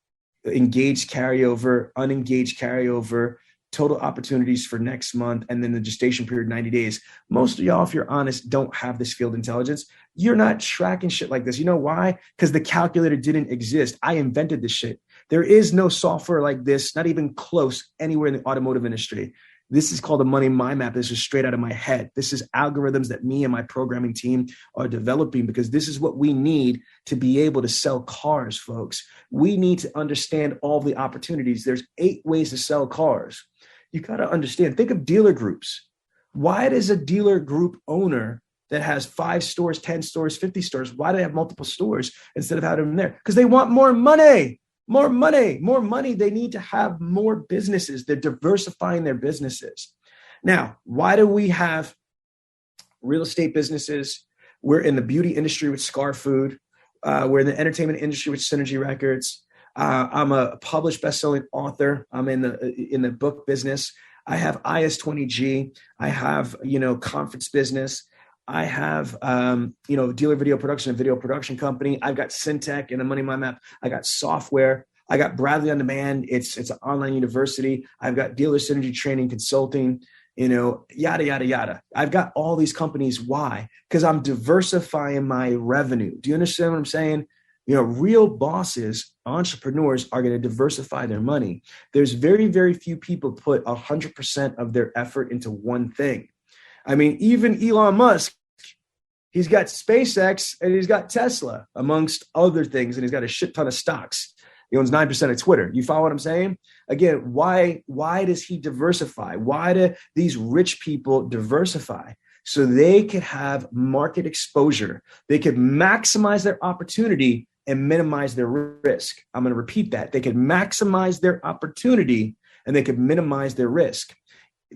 engaged carryover, unengaged carryover, total opportunities for next month, and then the gestation period, 90 days. Most of y'all, if you're honest, don't have this field intelligence. You're not tracking shit like this. You know why? Because the calculator didn't exist. I invented this shit. There is no software like this, not even close anywhere in the automotive industry. This is called a Money Mind Mapp. This is straight out of my head. This is algorithms that me and my programming team are developing because this is what we need to be able to sell cars, folks. We need to understand all the opportunities. There's 8 ways to sell cars. You got to understand. Think of dealer groups. Why does a dealer group owner that has 5 stores, 10 stores, 50 stores, why do they have multiple stores instead of having them there? Because they want more money. More money. They need to have more businesses. They're diversifying their businesses. Now, why do we have real estate businesses? We're in the beauty industry with Scar Food. We're in the entertainment industry with Synergy Records. I'm a published best-selling author. I'm in the book business. I have IS20G. I have, conference business. I have, dealer video production, a video production company. I've got Syntech and a Money Mind Mapp. I got software. I got Bradley On Demand. It's an online university. I've got dealer synergy training, consulting, yada, yada, yada. I've got all these companies. Why? Because I'm diversifying my revenue. Do you understand what I'm saying? Real bosses, entrepreneurs are going to diversify their money. There's very, very few people put 100% of their effort into one thing. I mean, even Elon Musk, he's got SpaceX and he's got Tesla, amongst other things, and he's got a shit ton of stocks. He owns 9% of Twitter. You follow what I'm saying? Again, why does he diversify? Why do these rich people diversify? So they could have market exposure. They could maximize their opportunity and minimize their risk. I'm going to repeat that. They could maximize their opportunity and they could minimize their risk.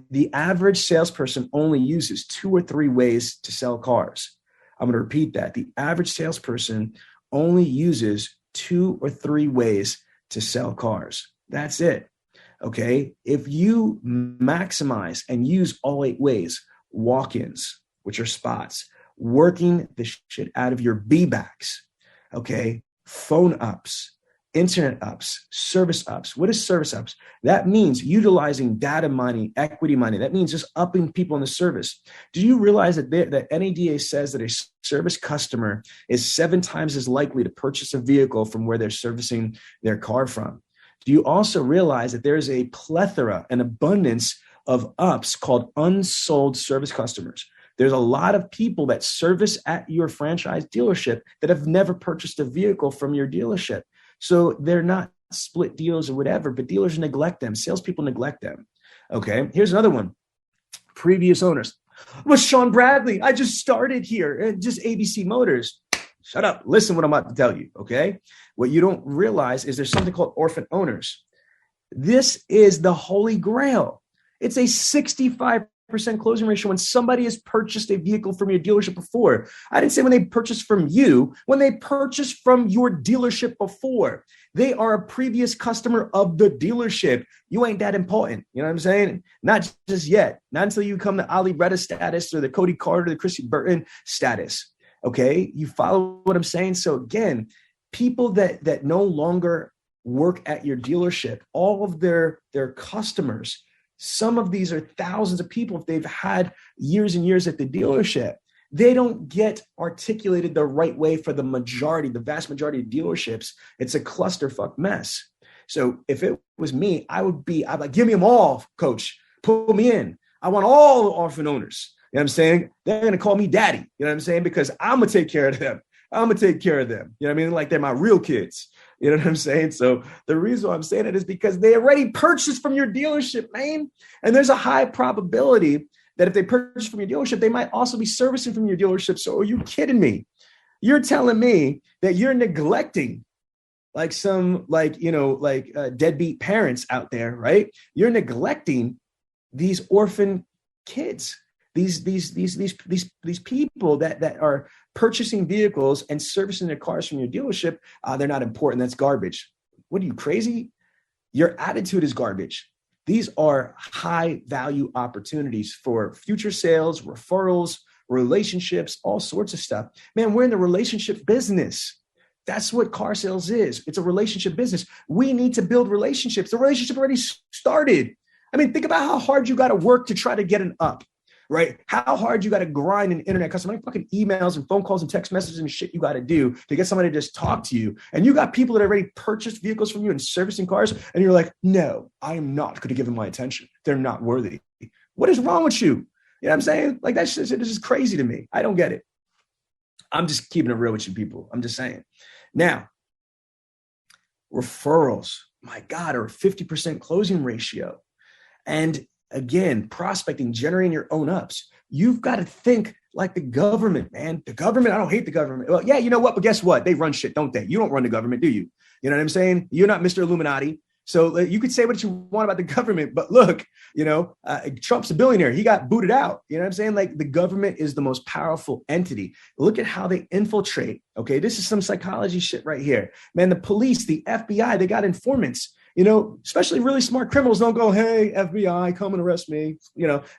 The average salesperson only uses 2 or 3 ways to sell cars. I'm going to repeat that. The average salesperson only uses 2 or 3 ways to sell cars. That's it. Okay. If you maximize and use all 8 ways, walk-ins, which are spots, working the shit out of your B-backs, okay, phone ups, internet ups, service ups. What is service ups? That means utilizing data mining, equity mining. That means just upping people in the service. Do you realize that NADA says that a service customer is 7 times as likely to purchase a vehicle from where they're servicing their car from? Do you also realize that there's a plethora, an abundance of ups called unsold service customers? There's a lot of people that service at your franchise dealership that have never purchased a vehicle from your dealership. So they're not split deals or whatever, but dealers neglect them. Salespeople neglect them. Okay, here's another one. Previous owners. Well, Sean Bradley, I just started here, just ABC Motors. Shut up. Listen what I'm about to tell you, okay? What you don't realize is there's something called Orphan Owners. This is the holy grail. It's a 65% closing ratio when somebody has purchased a vehicle from your dealership before. I didn't say when they purchased from you, when they purchased from your dealership before. They are a previous customer of the dealership. You ain't that important. You know what I'm saying? Not just yet. Not until you come to Ali Retta status or the Cody Carter, the Chrissy Burton status. Okay? You follow what I'm saying? So again, people that no longer work at your dealership, all of their customers, some of these are thousands of people if they've had years and years at the dealership. They don't get articulated the right way for the vast majority of dealerships. It's a clusterfuck mess. So if it was me, I'd like, give me them all, coach. Put me in. I want all the orphan owners. You know what I'm saying? They're going to call me daddy. You know what I'm saying? Because I'm going to take care of them. You know what I mean? Like they're my real kids. You know what I'm saying? So the reason why I'm saying it is because they already purchased from your dealership, man. And there's a high probability that if they purchase from your dealership, they might also be servicing from your dealership. So are you kidding me? You're telling me that you're neglecting like some deadbeat parents out there, right? You're neglecting these orphan kids, these people that are purchasing vehicles and servicing their cars from your dealership. They're not important. That's garbage. What are you, crazy? Your attitude is garbage. These are high value opportunities for future sales, referrals, relationships, all sorts of stuff. Man, we're in the relationship business. That's what car sales is. It's a relationship business. We need to build relationships. The relationship already started. I mean, think about how hard you got to work to try to get an up, right? How hard you got to grind an internet customer, like fucking emails and phone calls and text messages and shit you got to do to get somebody to just talk to you. And you got people that already purchased vehicles from you and servicing cars. And you're like, no, I am not going to give them my attention. They're not worthy. What is wrong with you? You know what I'm saying? Like this is crazy to me. I don't get it. I'm just keeping it real with you people. I'm just saying. Now, referrals, my God, are a 50% closing ratio. And again, prospecting, generating your own ups. You've got to think like the government, man. The government, I don't hate the government. Well, yeah, you know what? But guess what? They run shit, don't they? You don't run the government, do you? You know what I'm saying? You're not Mr. Illuminati. So you could say what you want about the government, but look, Trump's a billionaire. He got booted out. You know what I'm saying? Like, the government is the most powerful entity. Look at how they infiltrate. Okay, this is some psychology shit right here. Man, the police, the FBI, they got informants. Especially really smart criminals don't go, hey, FBI, come and arrest me.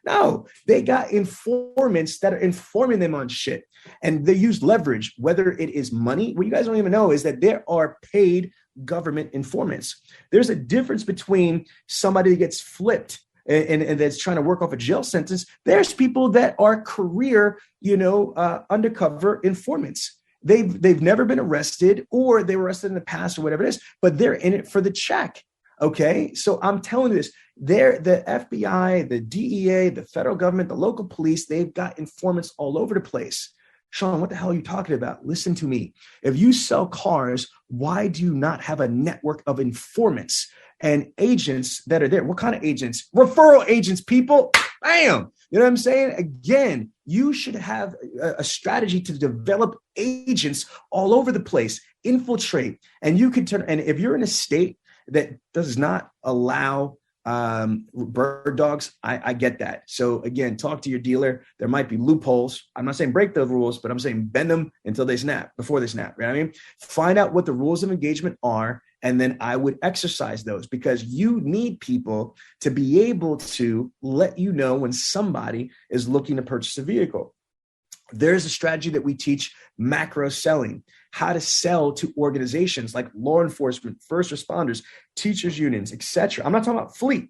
No, they got informants that are informing them on shit. And they use leverage, whether it is money. What you guys don't even know is that there are paid government informants. There's a difference between somebody that gets flipped and that's trying to work off a jail sentence. There's people that are career, undercover informants. They've never been arrested, or they were arrested in the past, or whatever it is, but they're in it for the check. Okay. So I'm telling you this, the FBI, the DEA, the federal government, the local police, they've got informants all over the place. Sean, what the hell are you talking about? Listen to me. If you sell cars, why do you not have a network of informants and agents that are there? What kind of agents? Referral agents, people. Bam. You know what I'm saying? Again, you should have a strategy to develop agents all over the place, infiltrate. And you can turn, and if you're in a state that does not allow bird dogs, I get that. So again, talk to your dealer. There might be loopholes. I'm not saying break the rules, but I'm saying bend them until they snap, before they snap. You know what I mean? Find out what the rules of engagement are, and then I would exercise those, because you need people to be able to let you know when somebody is looking to purchase a vehicle. There's a strategy that we teach, macro selling, how to sell to organizations like law enforcement, first responders, teachers unions, etc. I'm not talking about fleet.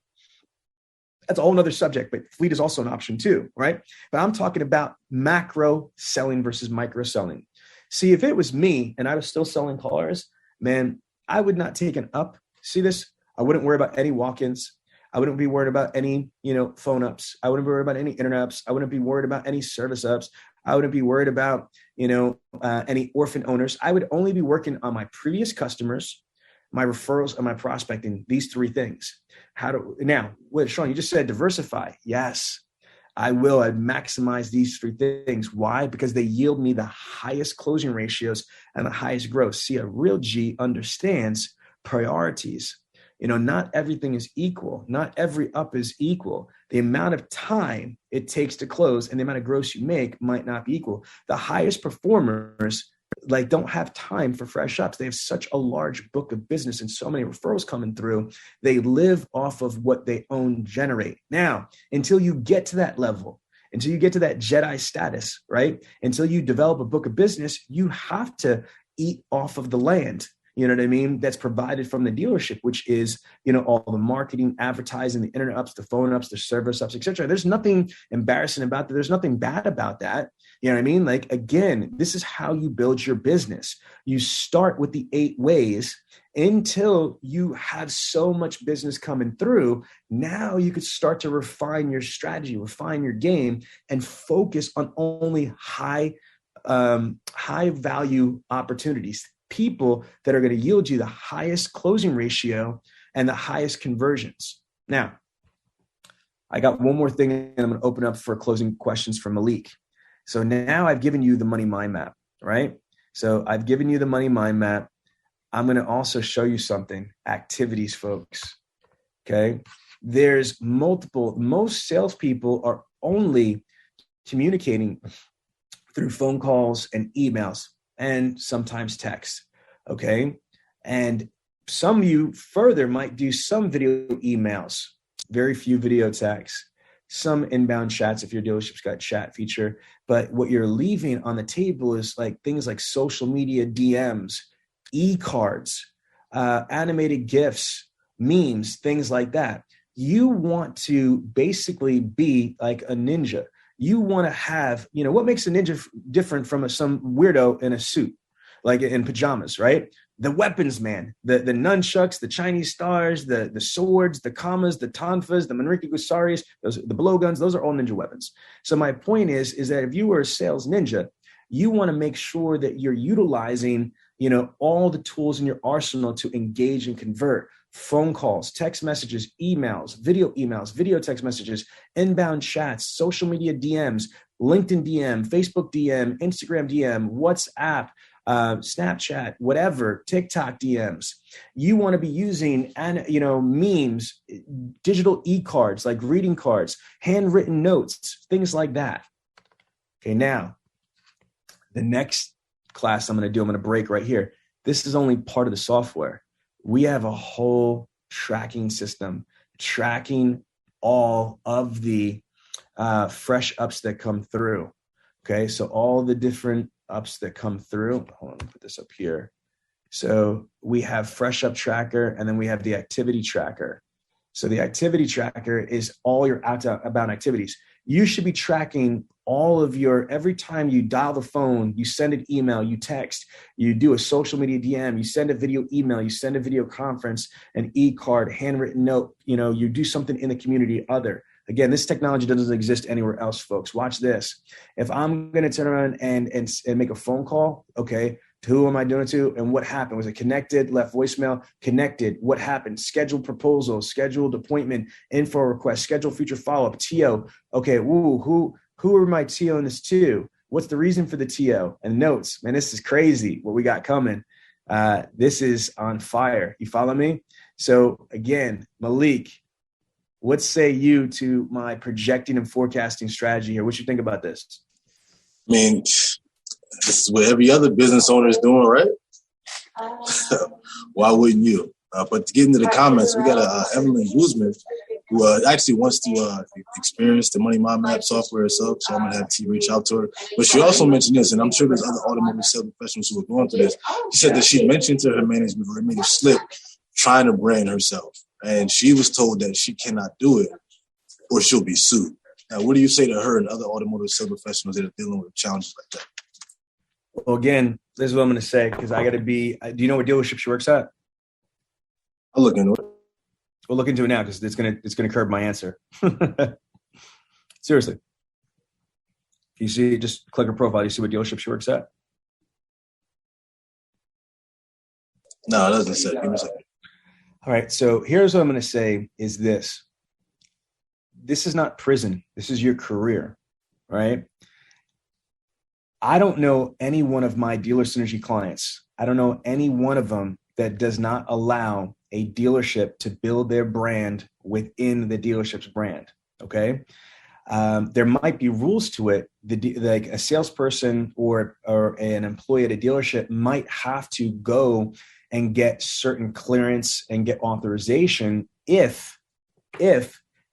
That's a whole nother subject, but fleet is also an option too, right? But I'm talking about macro selling versus micro selling. See, if it was me and I was still selling cars, man, I would not take an up. See this? I wouldn't worry about any walk-ins. I wouldn't be worried about any, phone ups. I wouldn't be worried about any internet ups. I wouldn't be worried about any service ups. I wouldn't be worried about, any orphan owners. I would only be working on my previous customers, my referrals, and my prospecting. These three things. Sean, you just said diversify. Yes, I will. I'd maximize these three things. Why? Because they yield me the highest closing ratios and the highest growth. See, a real G understands priorities. Not everything is equal. Not every up is equal. The amount of time it takes to close and the amount of gross you make might not be equal. The highest performers don't have time for fresh ups. They have such a large book of business and so many referrals coming through. They live off of what they own generate. Now, until you get to that level, until you get to that Jedi status, right? Until you develop a book of business, you have to eat off of the land. You know what I mean? That's provided from the dealership, which is, all the marketing, advertising, the internet ups, the phone ups, the service ups, etc. There's nothing embarrassing about that. There's nothing bad about that. You know what I mean? Again, this is how you build your business. You start with the 8 ways until you have so much business coming through. Now you could start to refine your strategy, refine your game, and focus on only high value opportunities. People that are going to yield you the highest closing ratio and the highest conversions. Now, I got one more thing, and I'm going to open up for closing questions from Malik. So now I've given you the Money Mind Map, right? So I've given you the Money Mind Map. I'm going to also show you something, activities, folks. Okay. There's most salespeople are only communicating through phone calls and emails, and sometimes text, okay? And some of you further might do some video emails, very few video texts, some inbound chats if your dealership's got chat feature. But what you're leaving on the table is things like social media DMs, e-cards, animated GIFs, memes, things like that. You want to basically be like a ninja. You want to have, what makes a ninja different from some weirdo in a suit, like in pajamas, right? The weapons, man, the nunchucks, the Chinese stars, the swords, the kamas, the tonfas, the Manriki Gusaris, the blowguns, those are all ninja weapons. So my point is that if you were a sales ninja, you want to make sure that you're utilizing, all the tools in your arsenal to engage and convert. Phone calls, text messages, emails, video text messages, inbound chats, social media DMs, LinkedIn DM, Facebook DM, Instagram DM, WhatsApp, Snapchat, whatever, TikTok DMs. You want to be using, memes, digital e-cards, like greeting cards, handwritten notes, things like that. Okay, now, the next class I'm going to break right here. This is only part of the software. We have a whole tracking system, tracking all of the fresh ups that come through. Okay, so all the different ups that come through. Hold on, let me put this up here. So we have fresh up tracker, and then we have the activity tracker. So the activity tracker is all your outbound activities. You should be tracking all of every time you dial the phone, you send an email, you text, you do a social media DM, you send a video email, you send a video conference, an e-card, handwritten note, you do something in the community other. Again, this technology doesn't exist anywhere else, folks. Watch this. If I'm going to turn around and make a phone call, okay, to who am I doing it to? And what happened? Was it connected? Left voicemail? Connected. What happened? Scheduled proposal, scheduled appointment, info request, scheduled future follow-up, TO. Okay, who are my TO in this to? What's the reason for the TO? And notes. Man, this is crazy what we got coming. This is on fire. You follow me? So again, Malik, what say you to my projecting and forecasting strategy here? What you think about this? I mean, this is what every other business owner is doing, right? Why wouldn't you? But to get into the comments, we got Evelyn Guzman, who actually wants to experience the Money Mind Mapp software herself. So I'm going to have T reach out to her. But she also mentioned this, and I'm sure there's other automotive sales professionals who are going through this. She said that she mentioned to her management, or it made a slip, trying to brand herself. And she was told that she cannot do it or she'll be sued. Now, what do you say to her and other automotive sales professionals that are dealing with challenges like that? Well, again, this is what I'm going to say, because I got to be, do you know what dealership she works at? I'll look into it. We'll look into it now, because it's gonna curb my answer. Seriously. You see, just click her profile. You see what dealership she works at? No, it doesn't say. Give me a second. All right. So here's what I'm going to say is this. This is not prison. This is your career, right? I don't know any one of my dealer synergy clients. I don't know any one of them that does not allow a dealership to build their brand within the dealership's brand. Okay. There might be rules to it. Like a salesperson or an employee at a dealership might have to go and get certain clearance and get authorization if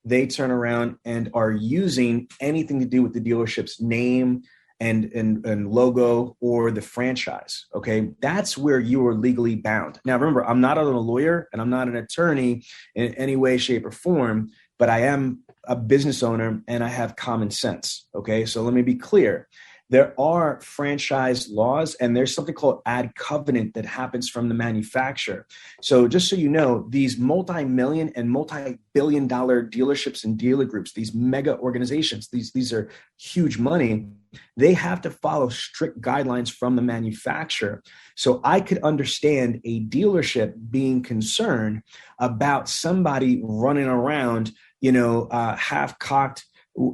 they turn around and are using anything to do with the dealership's name and logo or the franchise. Okay. That's where you are legally bound. Now, remember, I'm not a lawyer and I'm not an attorney in any way, shape, or form, but I am a business owner and I have common sense. Okay. So let me be clear. There are franchise laws and there's something called ad covenant that happens from the manufacturer. So just so you know, these multi-million and multi-billion-dollar dealerships and dealer groups, these mega organizations, these are huge money. They have to follow strict guidelines from the manufacturer. So I could understand a dealership being concerned about somebody running around, half-cocked,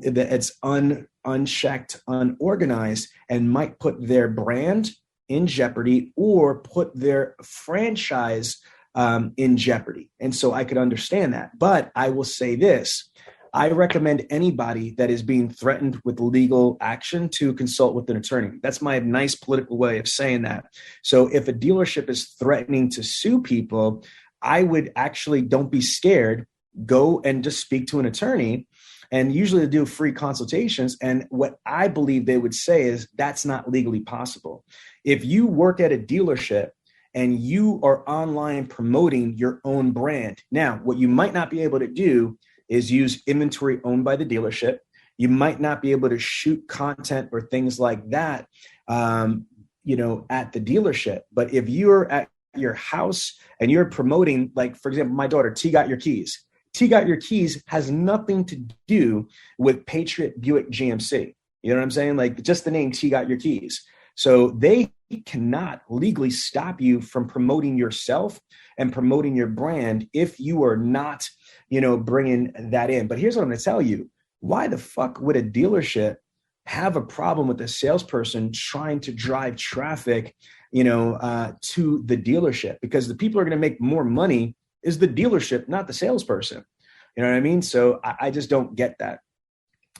that's unchecked, unorganized, and might put their brand in jeopardy or put their franchise in jeopardy. And so I could understand that. But I will say this. I recommend anybody that is being threatened with legal action to consult with an attorney. That's my nice political way of saying that. So if a dealership is threatening to sue people, I would actually, don't be scared, go and just speak to an attorney. And usually they do free consultations. And what I believe they would say is that's not legally possible. If you work at a dealership and you are online promoting your own brand, now what you might not be able to do is use inventory owned by the dealership. You might not be able to shoot content or things like that, at the dealership. But if you're at your house and you're promoting, like, for example, my daughter, T Got Your Keys. T Got Your Keys has nothing to do with Patriot Buick GMC. You know what I'm saying? Like, just the name T Got Your Keys. So they cannot legally stop you from promoting yourself and promoting your brand if you are not, bringing that in. But here's what I'm going to tell you. Why the fuck would a dealership have a problem with a salesperson trying to drive traffic, to the dealership, because the people who are going to make more money is the dealership, not the salesperson. You know what I mean? So I just don't get that.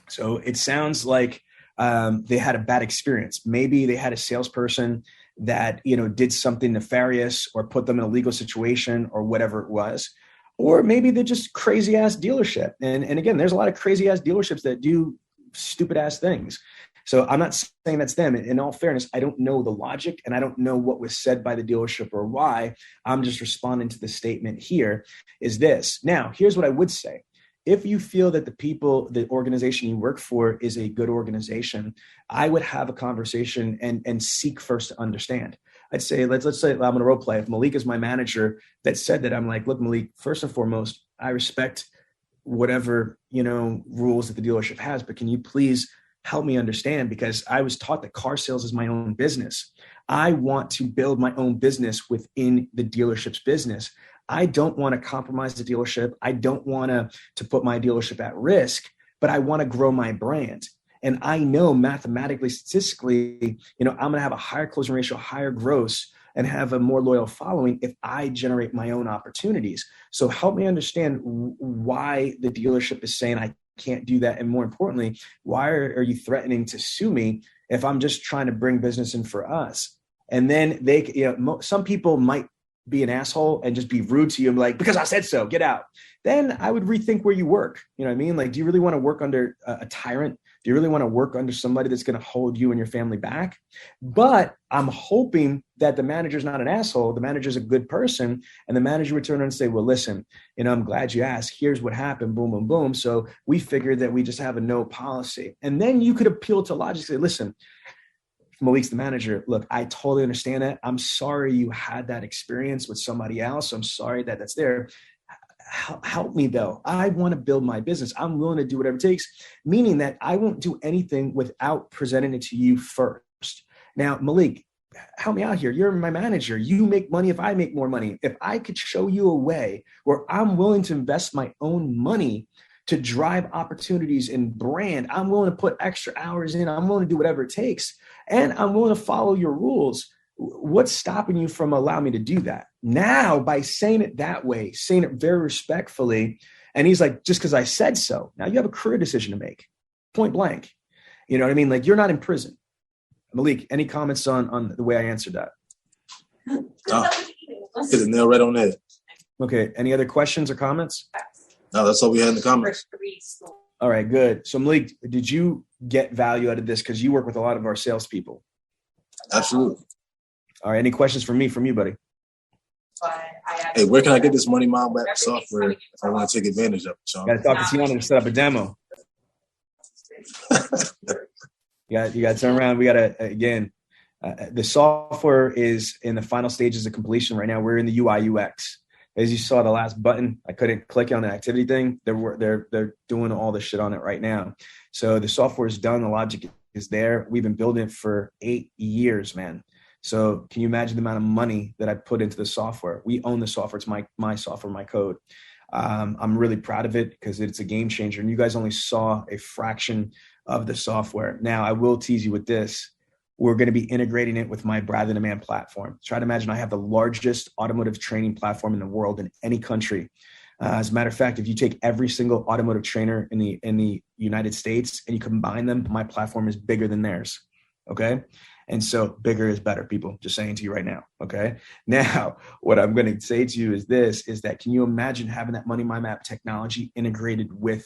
So it sounds like they had a bad experience. Maybe they had a salesperson that, did something nefarious or put them in a legal situation or whatever it was. Or maybe they're just crazy ass dealership. And again, there's a lot of crazy ass dealerships that do stupid ass things. So I'm not saying that's them. In all fairness, I don't know the logic and I don't know what was said by the dealership or why. I'm just responding to the statement here is this. Now, here's what I would say. If you feel that the organization you work for is a good organization, I would have a conversation and seek first to understand. I'd say, let's say I'm going to role play. If Malik is my manager that said that, I'm like, look, Malik, first and foremost, I respect whatever, rules that the dealership has, but can you please help me understand? Because I was taught that car sales is my own business. I want to build my own business within the dealership's business. I don't want to compromise the dealership. I don't want to put my dealership at risk, but I want to grow my brand. And I know mathematically, statistically, I'm going to have a higher closing ratio, higher gross, and have a more loyal following if I generate my own opportunities. So help me understand why the dealership is saying I can't do that. And more importantly, why are you threatening to sue me if I'm just trying to bring business in for us? And then some people might be an asshole and just be rude to you and be like, because I said so, get out. Then I would rethink where you work. You know what I mean? Like, do you really want to work under a tyrant? Do you really want to work under somebody that's going to hold you and your family back? But I'm hoping that the manager's not an asshole. The manager's a good person. And the manager would turn around and say, well, listen, I'm glad you asked. Here's what happened. Boom, boom, boom. So we figured that we just have a no policy. And then you could appeal to logic and say, listen, Malik's the manager. Look, I totally understand that. I'm sorry you had that experience with somebody else. I'm sorry that that's there. Help me though. I want to build my business. I'm willing to do whatever it takes, meaning that I won't do anything without presenting it to you first. Now, Malik, help me out here. You're my manager. You make money if I make more money. If I could show you a way where I'm willing to invest my own money to drive opportunities in brand, I'm willing to put extra hours in. I'm willing to do whatever it takes. And I'm willing to follow your rules. What's stopping you from allowing me to do that? Now, by saying it that way, saying it very respectfully, and he's like, just because I said so. Now you have a career decision to make, point blank. You know what I mean? Like, you're not in prison. Malik, any comments on the way I answered that? Hit the nail right on that. Okay. Any other questions or comments? No, that's all we had in the comments. All right, good. So Malik, did you get value out of this? Because you work with a lot of our salespeople. Absolutely. All right. Any questions from you, buddy? Hey, where can I get this Money Mind Mapp software if I want to take advantage of it, Sean? Got to talk to Tiana to set up a demo. You got to turn around. We got to, again, the software is in the final stages of completion right now. We're in the UI UX. As you saw the last button, I couldn't click on the activity thing. They're doing all this shit on it right now. So the software is done. The logic is there. We've been building it for 8 years, man. So can you imagine the amount of money that I put into the software? We own the software. It's my software, my code. I'm really proud of it because it's a game changer. And you guys only saw a fraction of the software. Now, I will tease you with this. We're going to be integrating it with my Bradley Demand platform. Try to imagine I have the largest automotive training platform in the world in any country. As a matter of fact, if you take every single automotive trainer in the United States and you combine them, my platform is bigger than theirs. Okay. And so bigger is better, people, just saying to you right now. Okay. Now, what I'm going to say to you is that can you imagine having that Money Mind Mapp technology integrated with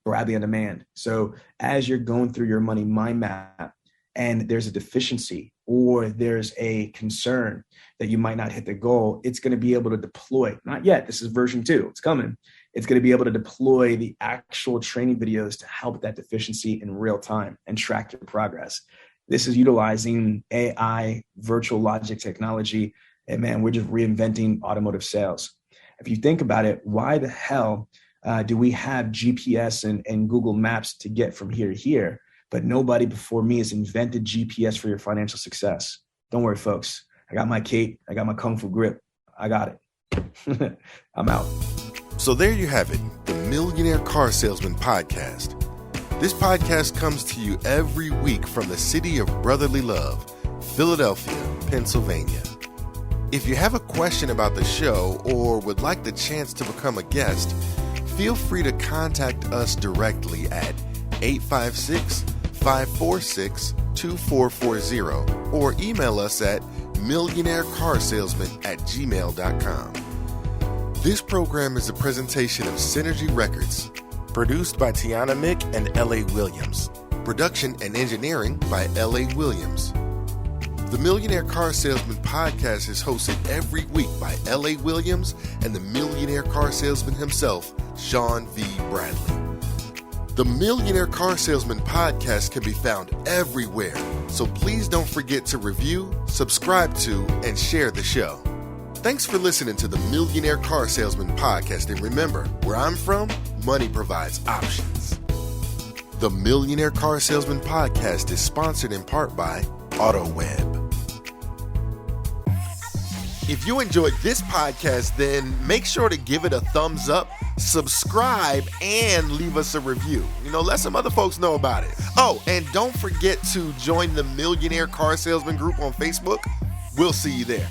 Bradley on Demand? So as you're going through your Money Mind Mapp and there's a deficiency or there's a concern that you might not hit the goal, it's going to be able to deploy. Not yet. This is version 2. It's coming. It's going to be able to deploy the actual training videos to help that deficiency in real time and track your progress. This is utilizing AI, virtual logic technology, and man, we're just reinventing automotive sales. If you think about it, why the hell do we have GPS and Google Maps to get from here to here, but nobody before me has invented GPS for your financial success? Don't worry, folks. I got my cape. I got my Kung Fu grip. I got it. I'm out. So there you have it, the Millionaire Car Salesman Podcast. This podcast comes to you every week from the city of brotherly love, Philadelphia, Pennsylvania. If you have a question about the show or would like the chance to become a guest, feel free to contact us directly at 856-546-2440 or email us at millionairecarsalesman@gmail.com. This program is a presentation of Synergy Records, produced by Tiana Mick and L.A. Williams. Production and engineering by L.A. Williams. The Millionaire Car Salesman Podcast is hosted every week by L.A. Williams and the Millionaire Car Salesman himself, Sean V. Bradley. The Millionaire Car Salesman Podcast can be found everywhere, so please don't forget to review, subscribe to, and share the show. Thanks for listening to the Millionaire Car Salesman Podcast, and remember, where I'm from, money provides options. The Millionaire Car Salesman Podcast is sponsored in part by Autoweb. If you enjoyed this podcast, then make sure to give it a thumbs up, subscribe, and leave us a review. Let some other folks know about it. Oh, and don't forget to join the Millionaire Car Salesman group on Facebook. We'll see you there.